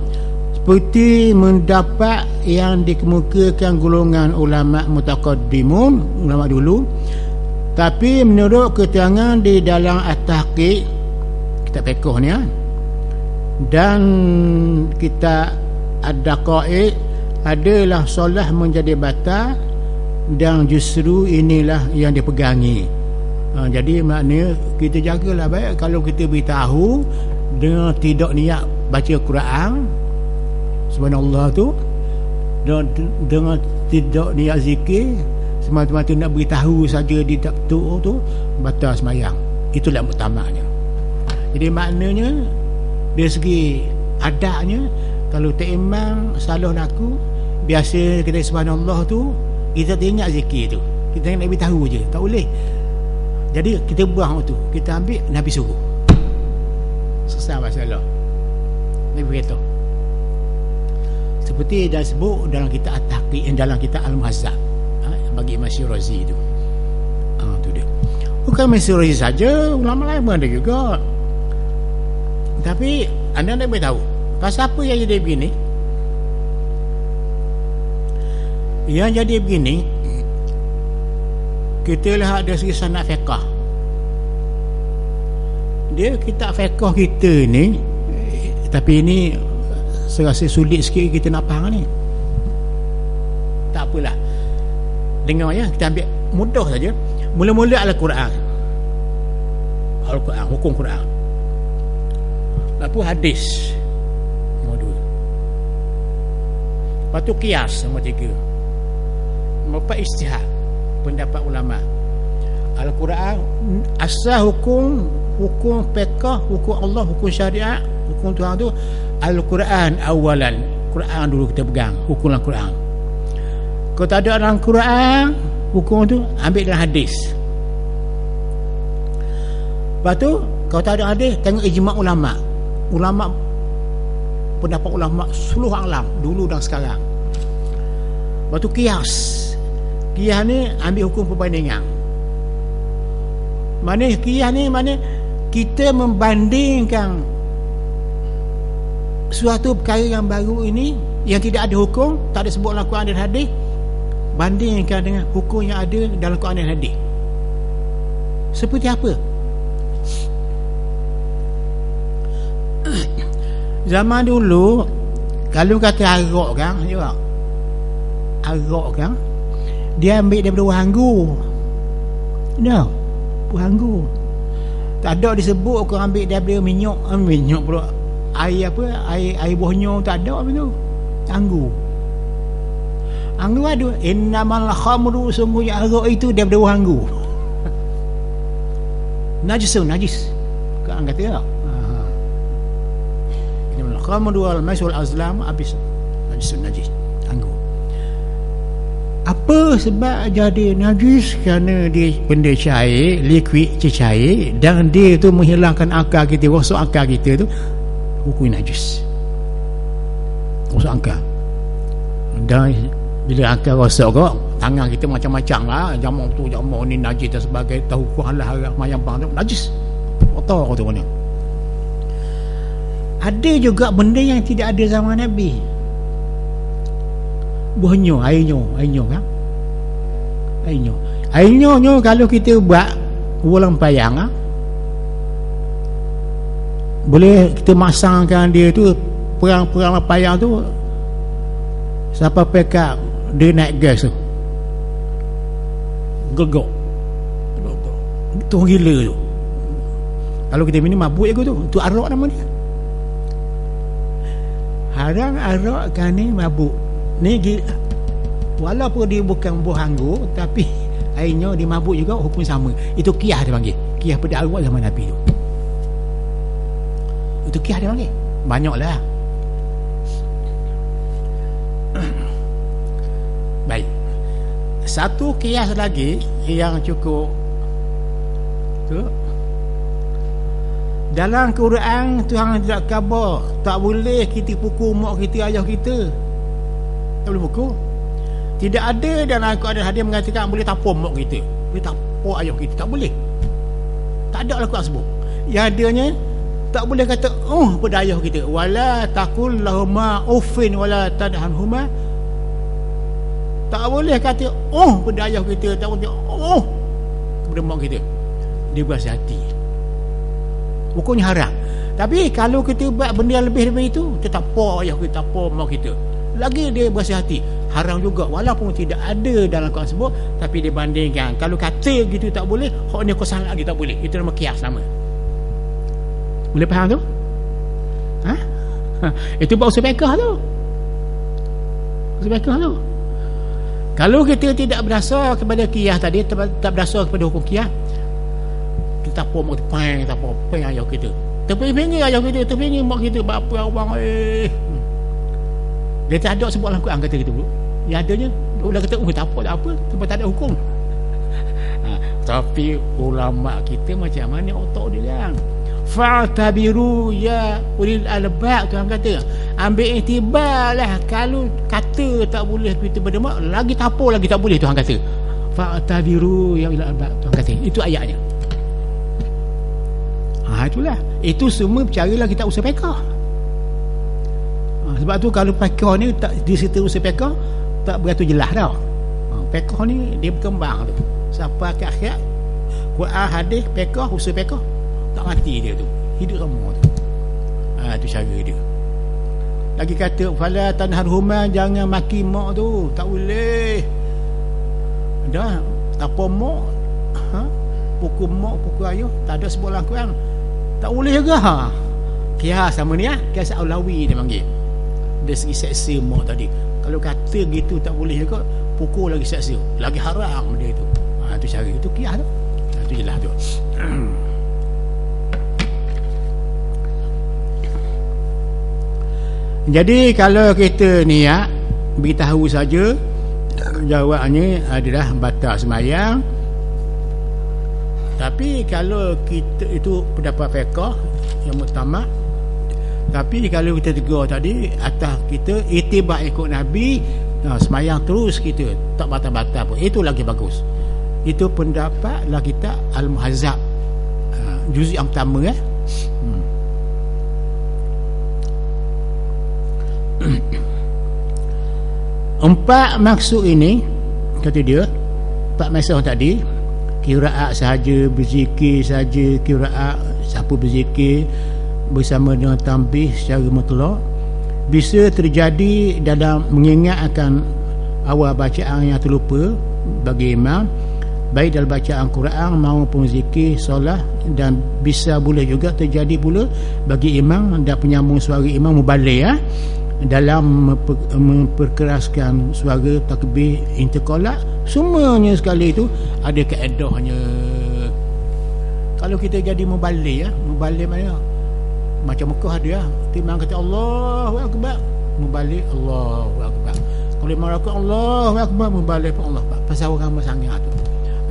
seperti mendapat yang dikemukakan golongan ulama mutaqaddimun, ulama dulu. Tapi menurut keterangan di dalam at-tahqiq, kitab fiqh ni dan kitab ad-daqaiq, adalah solat menjadi batal, dan justru inilah yang dipegangi. Jadi maknanya kita jagalah baik. Kalau kita beritahu dengan tidak niat baca Quran subhanallah tu, dengan tidak niat zikir, semata-mata nak beritahu saja di taktu tu, batal sembahyang. Itulah muktamadnya. Jadi maknanya dari segi adabnya, kalau tak imam salah laku, biasa kita subhanallah tu, kita tak ingat zikir tu, kita nak beritahu je, tak boleh. Jadi kita buang tu, kita ambil Nabi suruh. Selesai masalah. Nabi beritahu. Seperti dah sebut dalam kitab at-tahqiq, dalam kitab al-muhazzab bagi Imam Syirazi tu. Tu dia. Bukan Imam Syirazi saja, ulama lain pun ada juga. Tapi anda nak beritahu pasal apa yang jadi begini. Yang jadi begini, kita lihat dari segi sanad fiqh. Dia kitab fiqh kita ni, tapi ini saya rasa sulit sikit kita nak faham ni. Tak apalah, dengar ya, kita ambil mudah saja. Mula-mula Al-Quran, hukum Quran. Lepas tu hadis nombor 2. Lepas tu qiyas nombor 3. Nombor 4 ijtihad, pendapat ulama. Al-Quran asal hukum fiqh, hukum Allah, hukum syariat, hukum Tuhan tu Al-Quran awalan. Quran dulu kita pegang, hukum Al-Quran. Kalau tak ada dalam Quran hukum tu, ambil dalam hadis. Lepas tu kalau tak ada hadis, tengok ijma' ulama, pendapat ulama seluruh alam dulu dan sekarang. Lepas tu qiyas ni ambil hukum perbandingan. Mana qiyas ni, mana kita membandingkan suatu perkara yang baru ini yang tidak ada hukum, tak ada sebut dalam Quran dan hadis, bandingkan dengan hukum yang ada dalam Quran dan hadis. Seperti apa? Zaman dulu kalau kata arak kan, ya, arak kan, dia ambil daripada buah anggur. Dah, buah anggur. Tak ada disebut kau ambil daripada minyak pula. Air apa? Air buahnya tak ada apa tu. Anggur. Anggur ada. Innamal khamru, sungguhnya arak itu daripada buah anggur. Najis. Kan kata tak? Innamal khamru wal maisir wal azlam habis. Najis. Anggur. Apa sebab jadi najis? Kerana dia benda cair, liquid cair, dan dia tu menghilangkan akal kita, rosak akal kita tu, hukum najis. Rosak akal. Dan bila akal rosak kau, tangan kita macam-macam lah, jamak tu, jamak ni najis dan sebagainya, tahu ku halah harap mayam bang tu najis. Kotor kau tu mana. Ada juga benda yang tidak ada zaman Nabi. Buahnya, airnya kan? Airnya kalau kita buat ulang payang, boleh kita masangkan dia tu, perang payang tu, siapa pekat dia naik gas tu, gegok tu gila tu. Kalau kita minum mabuk je tu arak nama dia. Haram arak kan ni mabuk ni, walaupun dia bukan buah anggur, tapi airnya dia mabuk juga, hukum sama. Itu qiyas dia panggil, qiyas pada arak zaman Nabi tu. Itu qiyas dia panggil. Banyaklah. Baik, satu qiyas lagi yang cukup tu, dalam Quran Tuhan tidak khabar tak boleh kita pukul mak kita, ayah kita. Tak boleh pukul. Tidak ada dalam Al-Quran hadis mengatakan boleh tapau mak kita, boleh tapau ayah kita. Tak boleh. Tak ada Al-Quran sebut. Yang adanya tak boleh kata pada ayah kita, wala taqul lahuma uffin wala tadhanhuma. Tak boleh kata pada ayah kita, tak boleh kepada mak kita. Dia berasa hati. Hukumnya haram. Tapi kalau kita buat benda yang lebih daripada itu, kita tapau ayah kita, tapau mak kita, lagi dia berasa hati, haram juga. Walaupun tidak ada dalam Quran sebut, tapi dia bandingkan. Kalau kata gitu tak boleh, hak ni kau salah lagi tak boleh. Itu nama qiyas nama. Boleh faham tu? Itu buat usul fiqh tu. Usul fiqh tu. Kalau kita tidak berdasar kepada qiyas tadi, tak berdasar kepada hukum qiyas, kita tapau mak kita, tapau ayah kita, terpinggir ayah kita, terpinggir mak kita, bapa abang dia tak ada sebut dalam Quran kata gitu. Yang adanya dia kata tak apa, sebab tak ada hukum. Tapi ulama kita macam mana otak dia kan? Fa'tabiru ya ulil albab, Tuhan kata ambil iktibarlah. Kalau kata tak boleh kita berdemak, lagi tapau lagi tak boleh, Tuhan kata fa'tabiru ya ulil albab, Tuhan kata. Itu ayatnya. Itulah. Itu semua percayalah kita usaha fiqh. Sebab tu kalau fiqh ni tak disertai usaha fiqh, tak beratu jelas dah. Fiqh ni dia berkembang tu. Sampai ke akhirat, Quran, hadis, fiqh, usaha fiqh, tak mati dia tu. Hidup semua tu. Itu cara dia. Lagi kata fala tanharhuma, jangan maki mak tu, tak boleh. Dah apa mak, pukul mak, pukul ayah, tak ada sebut dalam Quran. Tak boleh juga. Qiyas sama ni qiyas aulawi dia panggil. Dari segi seksa mak tadi. Kalau kata gitu tak boleh juga, pukul lagi seksa, lagi haram dia tu. Itu cara, itu qiyas tu. Itu jelas tu. Jadi kalau kita ni beritahu saja, jawabnya adalah batal sembahyang. Tapi kalau kita itu pendapat fiqh yang muktamad, tapi kalau kita tegur tadi atas kita ittiba ikut Nabi, sembahyang terus kita, tak batal-batal pun, itu lagi bagus. Itu pendapat lah kita Al-Muhazzab, juz yang pertama Empat maksud ini, kata dia, empat maksud tadi, qiraat sahaja, berzikir saja, qiraat siapa berzikir bersama dengan tambih secara mutlak, bisa terjadi dalam mengingat akan awal bacaan yang terlupa bagi imam, baik dalam bacaan Quran maupun zikir, solat, dan bisa boleh juga terjadi pula bagi imam dan penyambung suara imam mubaligh dalam memperkeraskan suara takbir intiqalat. Semuanya sekali itu ada kaedahnya. Kalau kita jadi mubaligh mubaligh mana macam Mekah dia timang kata Allahu akbar, mubaligh Allahu akbar. Kalau imam rakaat Allahu akbar, mubaligh pun Allah akbar. Pasal orang sangat tu.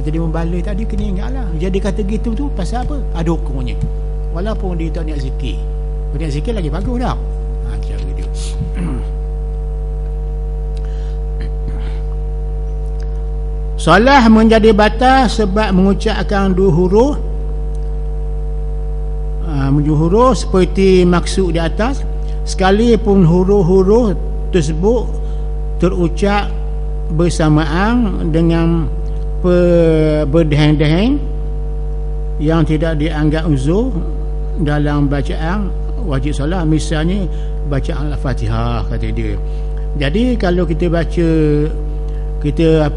Jadi mubaligh tadi kena ingatlah. Jadi kata gitu tu pasal apa? Ada hukumnya. Walaupun dia tak niat zikir. Kalau niat zikir lagi bagus dah. Macam dia. Solah menjadi batal sebab mengucapkan dua huruf, seperti maksud di atas, sekalipun huruf-huruf tersebut terucap bersamaan dengan berdeheng-deheng yang tidak dianggap uzur dalam bacaan wajib solat. Misalnya bacaan Al-Fatihah, kata dia. Jadi kalau kita baca, kita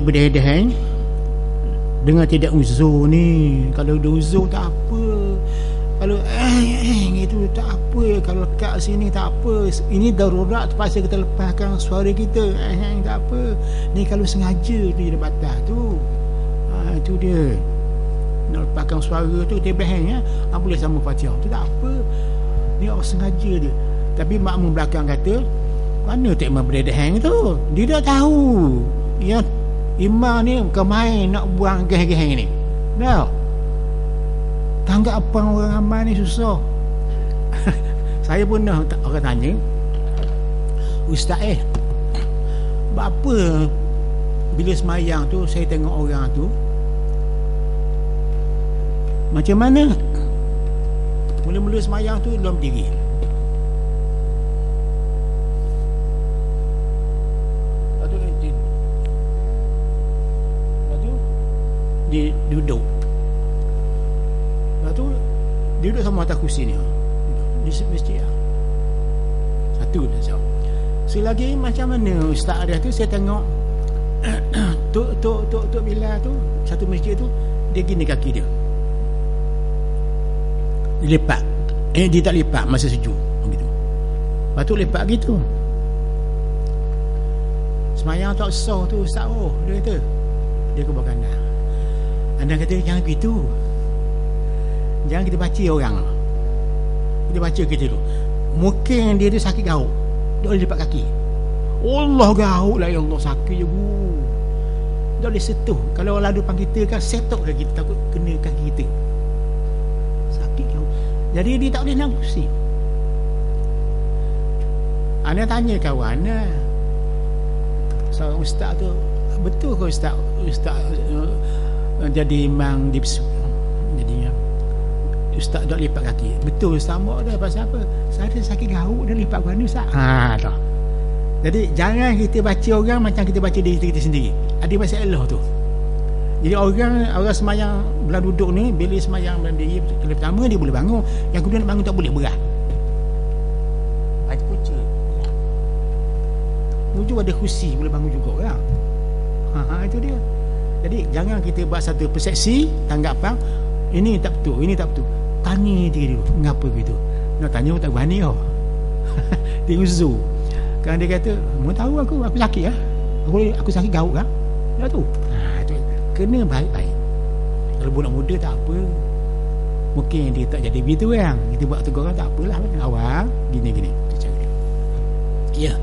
berdeheng-deheng dengan tidak uzur ni, kalau ada uzur tak apa, kalau itu tak apa, kalau kat sini tak apa, ini darurat terpaksa kita lepaskan suara kita, tak apa. Ni kalau sengaja tu dia batal tu. Itu dia nak lepaskan suara tu, dia beheng boleh sama Fatihah tu tak apa, ni orang sengaja dia. Tapi makmum belakang kata, mana tak imam berdeheng tu, dia dah tahu yang imam ni bukan main nak buang geh-geh ni dah. Tanggap apa orang ramai ni susah. Saya pernah orang tanya, Ustaz apa bila semayang tu saya tengok orang tu macam mana mula-mula semayang tu belum berdiri, lepas tu dia duduk, lepas tu dia duduk sama atas kursi ni di masjid satu dah. Selagi macam mana ustaz dia tu, saya tengok Tok Bilal tu satu masjid tu, dia gini kaki dia, dia lipat, dia tak lipat masa sejuk begitu, lepas tu lipat gitu. Semayang tak sah tu ustaz, dia kata, dia ke bawah kanan. Anda kata jangan begitu, jangan kita baca orang, kita baca kita tu. Mungkin dia tu sakit gauk, dia boleh lipat kaki. Allah gauk lah, ya Allah sakit je bu, dia boleh setuh. Kalau orang lalu panggil kita kan setok dah, kita takut kena kaki kita, sakit gauk. Jadi dia tak boleh nak kursi. Anda tanya kawan seorang ustaz tu, betul ke ustaz jadi imam di jadinya ustaz tak lipat kaki? Betul ustaz, mak dah pasal apa? Saya sakit gauk, dia lipat mana ustaz? Dah. Jadi jangan kita baca orang macam kita baca diri kita sendiri. Ada masalah tu. Jadi orang semayang belah duduk ni, bila semayang dalam diri, kali pertama dia boleh bangun, yang kedua nak bangun tak boleh, berat. Ada punca. Wujud ada kursi boleh bangun juga kan? Itu dia. Jadi jangan kita buat satu persepsi, tanggapan ini tak betul, ini tak betul. Tanya dia dulu, mengapa gitu? Nak tanya tak berani kau. Dia uzur. Kan dia kata, mau tahu aku sakit aku sakit gauk kan? Dah tu. Tu kena baik-baik. Kalau budak muda tak apa. Mungkin dia tak jadi begitu kan. Kita buat tegur tak apalah, awal gini-gini. Dia cakap. Ya.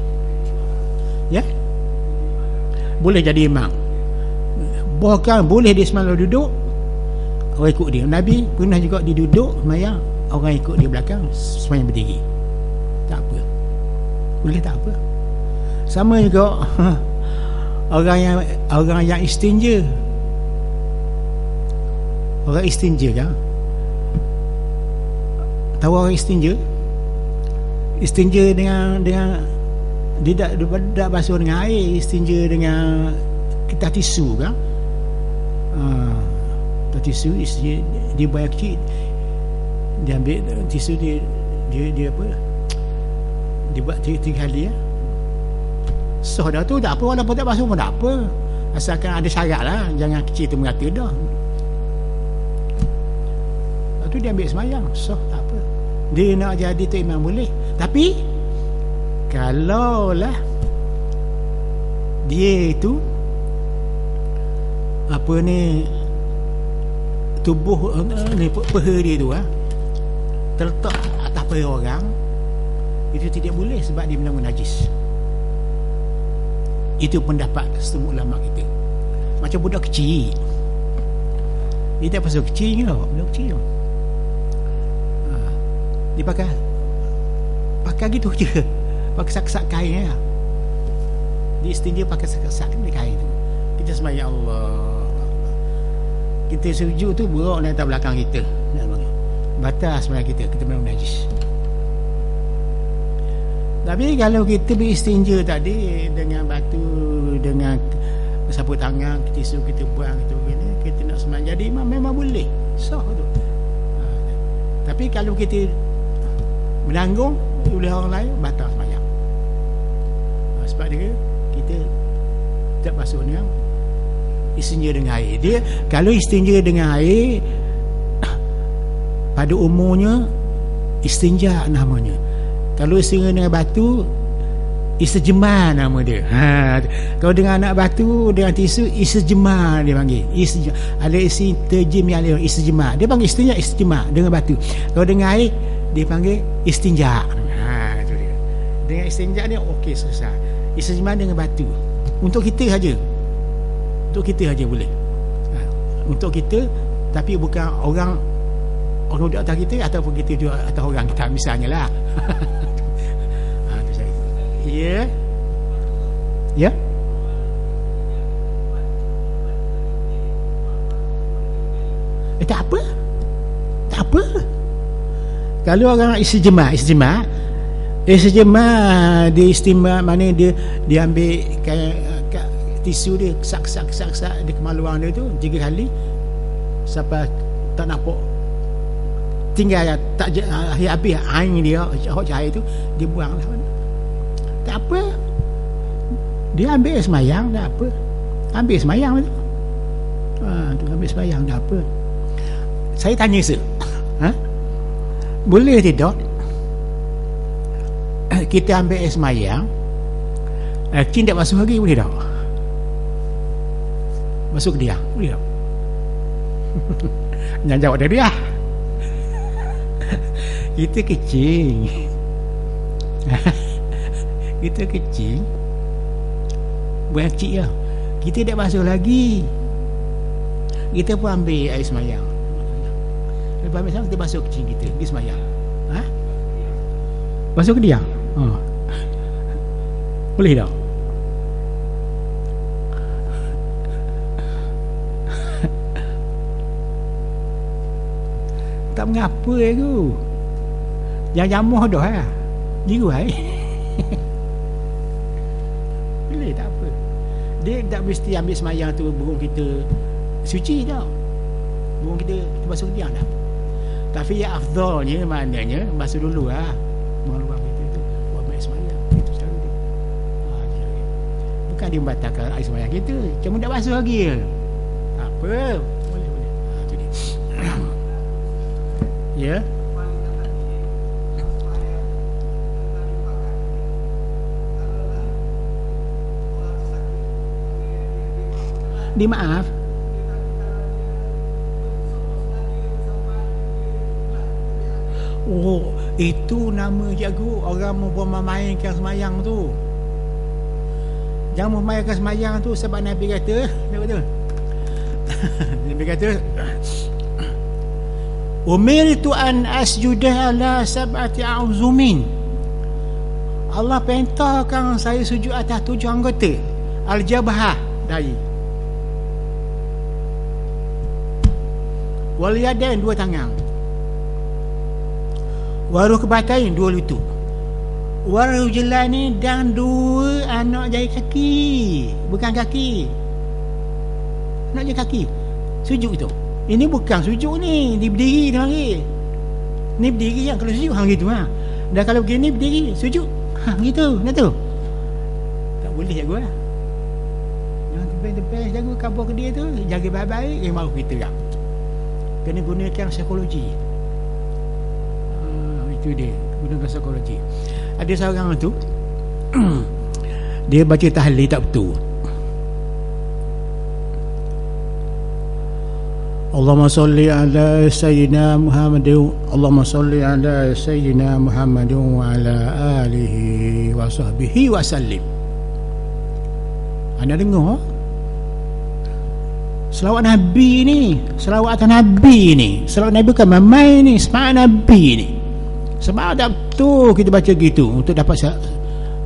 Ya. Boleh jadi imam. Bahkan boleh dia semalam duduk, orang ikut dia. Nabi pernah juga dia duduk semayang, orang ikut dia belakang semayang berdiri. Tak apa, boleh, tak apa. Sama juga orang yang istinja. Orang istinja kan, tahu orang istinja? istinja dengan dia tak basuh dengan air, istinja dengan kita tisu kan. Tisu dia bayar kecil, dia ambil tisu dia apa, dia buat 3 kali ya. Sah dah tu, tak apa, walaupun tak basuh pun tak apa, asalkan ada syarat lah, jangan kecil tu merata dah. Lepas tu dia ambil semayang, sah, tak apa. Dia nak jadi tu imam boleh. Tapi kalaulah dia itu apa ni, tubuh ni, peha dia tu terletak atas peha orang, itu tidak boleh sebab dia menanggung najis. Itu pendapat setengah ulama kita. Macam budak kecil, dia tak pasal kecil tau, budak kecil dia pakai gitu je, pakai sak-sak kain ya. Dia istinja pakai sak-sak kain tu. Kita sembahyang Allah, kita sujud tu berok naik atas belakang kita, batas sembahyang kita menang najis. Tapi kalau kita beristinja tadi dengan batu, dengan sapu tangan, tisu kita buang itu gini, kita nak sembahyang jadi imam, memang boleh, sah tu. Tapi kalau kita menanggung oleh orang lain, batal sembahyang. Sebab dia kita tak basuh dengan istinja dengan air. Dia kalau istinja dengan air pada umumnya istinja namanya. Kalau istinja dengan batu, istijmar nama dia. Kalau dengan anak batu, dengan tisu, istijmar dia panggil. Ada istinjim yang lain, istijmar. Dia panggil istinja, istijmar dengan batu. Kalau dengan air, dia panggil istinja. Itu dia. Dengan istinja ni okey, selesai. Istijmar dengan batu. Untuk kita saja. Untuk kita saja boleh. Untuk kita, tapi bukan orang duduk atas kita ataupun kita duduk atas orang kita, misalnya lah. Ya. Ya. Tak apa. Tak apa. Kalau orang istijmar dia istimar, mana dia ambil tisu dia, sak dia kemaluan dia tu 3 kali sampai tak nampak, tinggal tak habis air dia, cahaya tu dia buang lah. Tak apa, dia ambil semayang, tak apa, ambil semayang tu. Tu ambil semayang, tak apa. Saya tanya boleh tidak kita ambil semayang, kin tak basuh lagi, boleh tak? Masuk dia, boleh tak? Jangan jawab dari dia. Kita kecil. Kita kecil, buat kecil lah, kita tak basuh lagi, kita pun ambil air semayang. Lepas ambil semayang, kita basuh kecil kita pergi semayang. Basuh ke dia? Boleh tak? Tak mengapa aku. Jangan jamuh dah jiru boleh, tak apa. Dia tak mesti ambil semayang tu burung kita suci tau. Burung kita basuh dia tak. Tapi yang afdalnya maknanya basuh dulu burung lubang kita tu buat ambil semayang. Itu cara dia. Bukan dia membatalkan air semayang kita, cuma tak basuh lagi. Tak apa, boleh. Itu dia. Ya. Dimaaf. Oh, itu nama jago orang memainkan semayang tu. Jangan memainkan semayang tu sebab Nabi kata, Nabi kata, umirtu an asjuda ala sab'ati a'zumin. Allah perintahkan saya sujud atas 7 anggota. Al-jabhah, dahi, wal yadain, 2 tangan, waruh kebatain, 2 lutut. Warujulani dan dua anak jari kaki, bukan kaki. Anak jari kaki. Sujud tu. Ini bukan sujud ni, dia berdiri dia panggil. Ni berdiri yang kalau sujud hang gitu ha. Dan kalau begini berdiri sujud. Ha gitu, nak tu. Tak boleh jaga lah. Yang tebal-tebal jaga kabur ke dia tu, jaga baik-baik yang baru kita kan. Kena gunakan psikologi. Itu dia, gunakan psikologi. Ada seorang tu dia baca tahlil tak betul. Allahumma salli ala sayyidina Muhammadin, Allahumma salli ala sayyidina Muhammadin wa ala alihi wa sahbihi wa sallim. Anda dengar selawat Nabi ni, selawat atas Nabi ni, selawat Nabi bukan mamai ni, semangat Nabi ni. Sebab tak betul kita baca gitu untuk dapat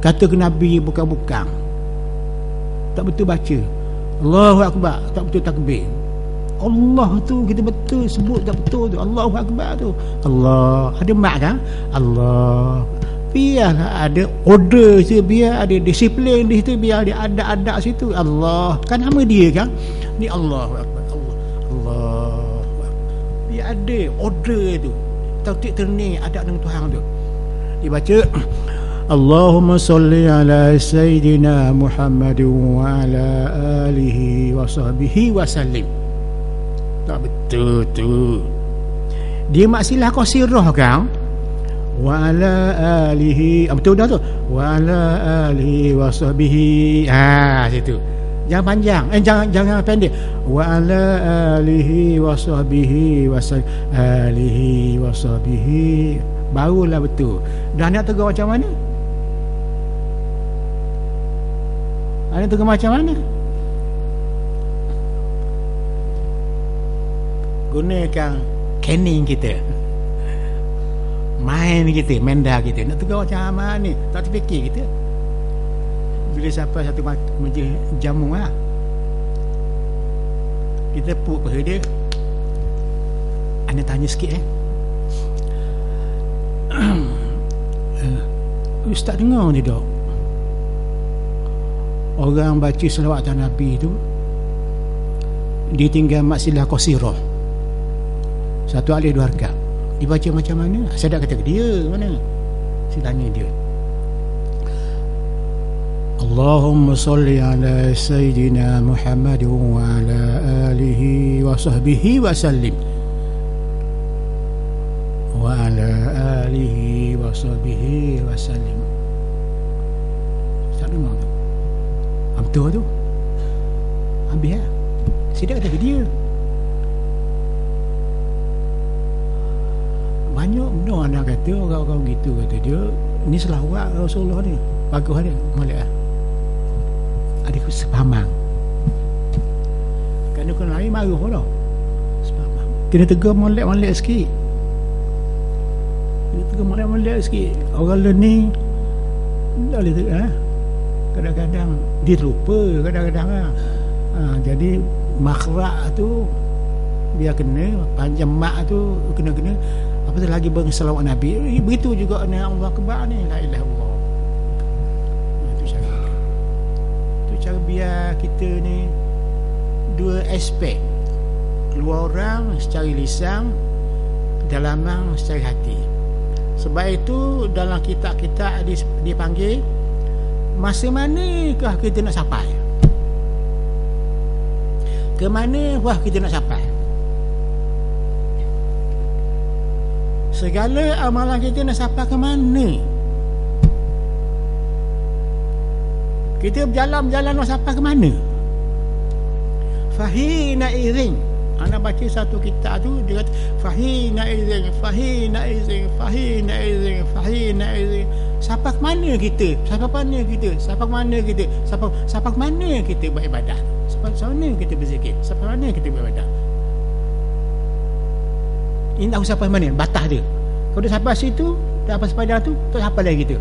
kata ke Nabi bukan-bukan. Tak betul baca Allahu Akbar, tak betul takbir. Allah tu kita betul sebut tak betul tu, Allahu Akbar tu. Allah ada mak kan? Allah. Biarlah ada order situ, biar ada disiplin di situ, biar ada adab-adab situ. Allah kan nama dia kan? Ni Allahu Akbar. Allah. Biar ada order tu. Tautik terni adab dengan Tuhan tu. Dibaca Allahumma salli ala sayyidina Muhammadin wa ala alihi wa sahbihi wa sallim. Tak betul tu. Dia maksilah qasirah kan? Wa ala alihi, betul dah tu. Wa ala alihi wa sahbihi. Situ. Jangan panjang, jangan pendek. Wa ala alihi wa sahbihi wa alihi wa sahbihi. Barulah betul. Dah nak tegur macam mana? Ada tegur macam mana? Gunakan canning kita, main kita, menda kita. Nak tegur macam mana ni? Tak terfikir kita. Bila siapa satu meja jamu lah, kita puk pada dia. Anda tanya sikit Ustaz dengar tidak orang baca selawat atas Nabi tu ditinggal maksilah qasirah, satu alif dua rakaat, dibaca macam mana? Saya dah kata ke dia mana? Saya tanya dia. Allahumma salli ala sayyidina Muhammadin wa ala alihi wa sahbihi wa sallim. Wa ala alihi wa sahbihi wa sallim. Tak dengar tu? Betul tu? Habis lah. Saya dah kata ke dia. Banyak benda anak kata, orang-orang gitu kata dia, ni selawat Rasulullah ni. Bagus dia, molek lah. Ada kesepahaman. Kerana kena lain marah lah. Sepahaman. Kena tegur molek-molek sikit. Kena tegur molek-molek sikit. Orang learning tak boleh tegur. Kadang-kadang dia terlupa, kadang-kadang lah. Jadi makrak tu biar kena, panjang mak tu kena-kena. Apatah lagi berselawat Nabi. Begitu juga ni Allah Akbar ni, la ilaha illallah. Cara biar kita ni dua aspek, luar orang secara lisan, dalaman secara hati. Sebab itu dalam kitab-kitab dipanggil masa manakah kita nak sampai, ke mana wah kita nak sampai. Segala amalan kita nak sampai ke mana? Kita berjalan-jalan nak sampai ke mana? Fahina iring. Anak baca satu kitab tu, dia kata fahina iring, fahina iring, fahina iring, fahina iring. Sampai ke mana kita? Sampai ke mana kita? Sampai ke mana kita? Sampai ke mana kita beribadah? Sampai ke mana kita berzikir? Sampai ke mana kita beribadah? Ini tahu sampai mana? Batas dia. Kalau dia sampai situ, dah sampai sepadang tu, tak sampai lagi kita.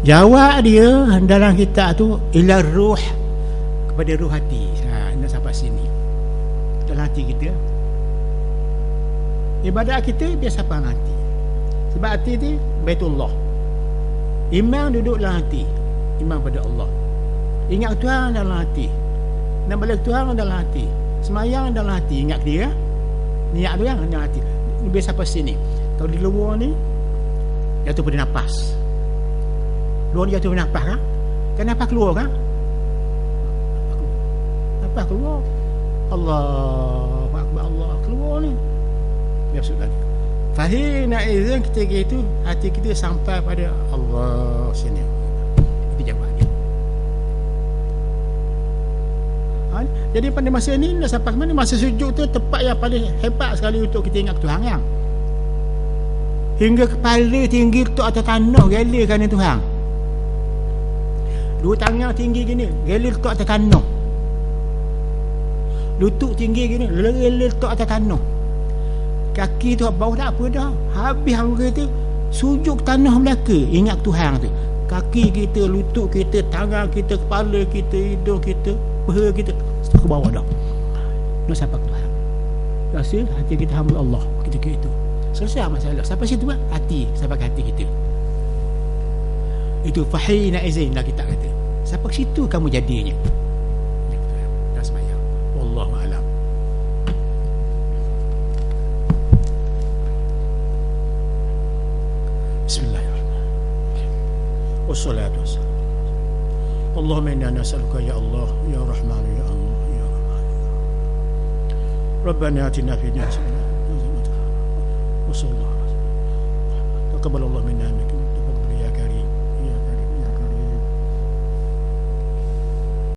Jawab dia dalam kitab tu ila ruh, kepada ruh hati. Nak sampai sini dalam hati kita. Ibadat kita biar sampai hati. Sebab hati tu Baitullah. Iman duduk dalam hati. Iman pada Allah. Ingat Tuhan dalam hati. Nak balik Tuhan dalam hati. Semayang dalam hati. Ingat dia. Niat tu yang dalam hati. Lebih sampai sini. Kalau di luar ni jatuh pada nafas. Luar ni jatuh pada nafas kan? Kan nafas keluar kan? Nafas keluar. Allahu Akbar, Allah keluar ni. Dia maksud lagi. Fahina izin ketika itu hati kita sampai pada Allah sini. Itu jawapannya. Jadi pada masa ni dah sampai mana, masa sujud tu tempat yang paling hebat sekali untuk kita ingat Tuhan kan. Hingga kepala tinggi tu atas tanah geli kan Tuhan. Dua tangan tinggi gini geli tu atas tanah. Lutut tinggi gini geli tu atas tanah. Kaki tu bawah tak apa dah. Habis hangga tu sujud tanah belaka ingat Tuhan tu. Kaki kita, lutut kita, tangan kita, kepala kita, hidung kita, paha kita ke bawah dah. Nak sampai ke Tuhan. Rasa hati kita hamba Allah ketika itu. Selesai masalah. Sampai situ kan hati, sampai ke hati kita. Itu fahina izin lah kita kata. Sampai ke situ kamu jadinya. Dah sembahyang. Wallahu a'lam. Bismillahirrahmanirrahim. Wassalatu wassalam. Allahumma inna nas'aluka ya Allah ya Rahman ya Allah ya Rahman. Rabbana atina fid dunya hasanah wa sallallahu alaihi wa sallam. Taqabbalallahu minna innaka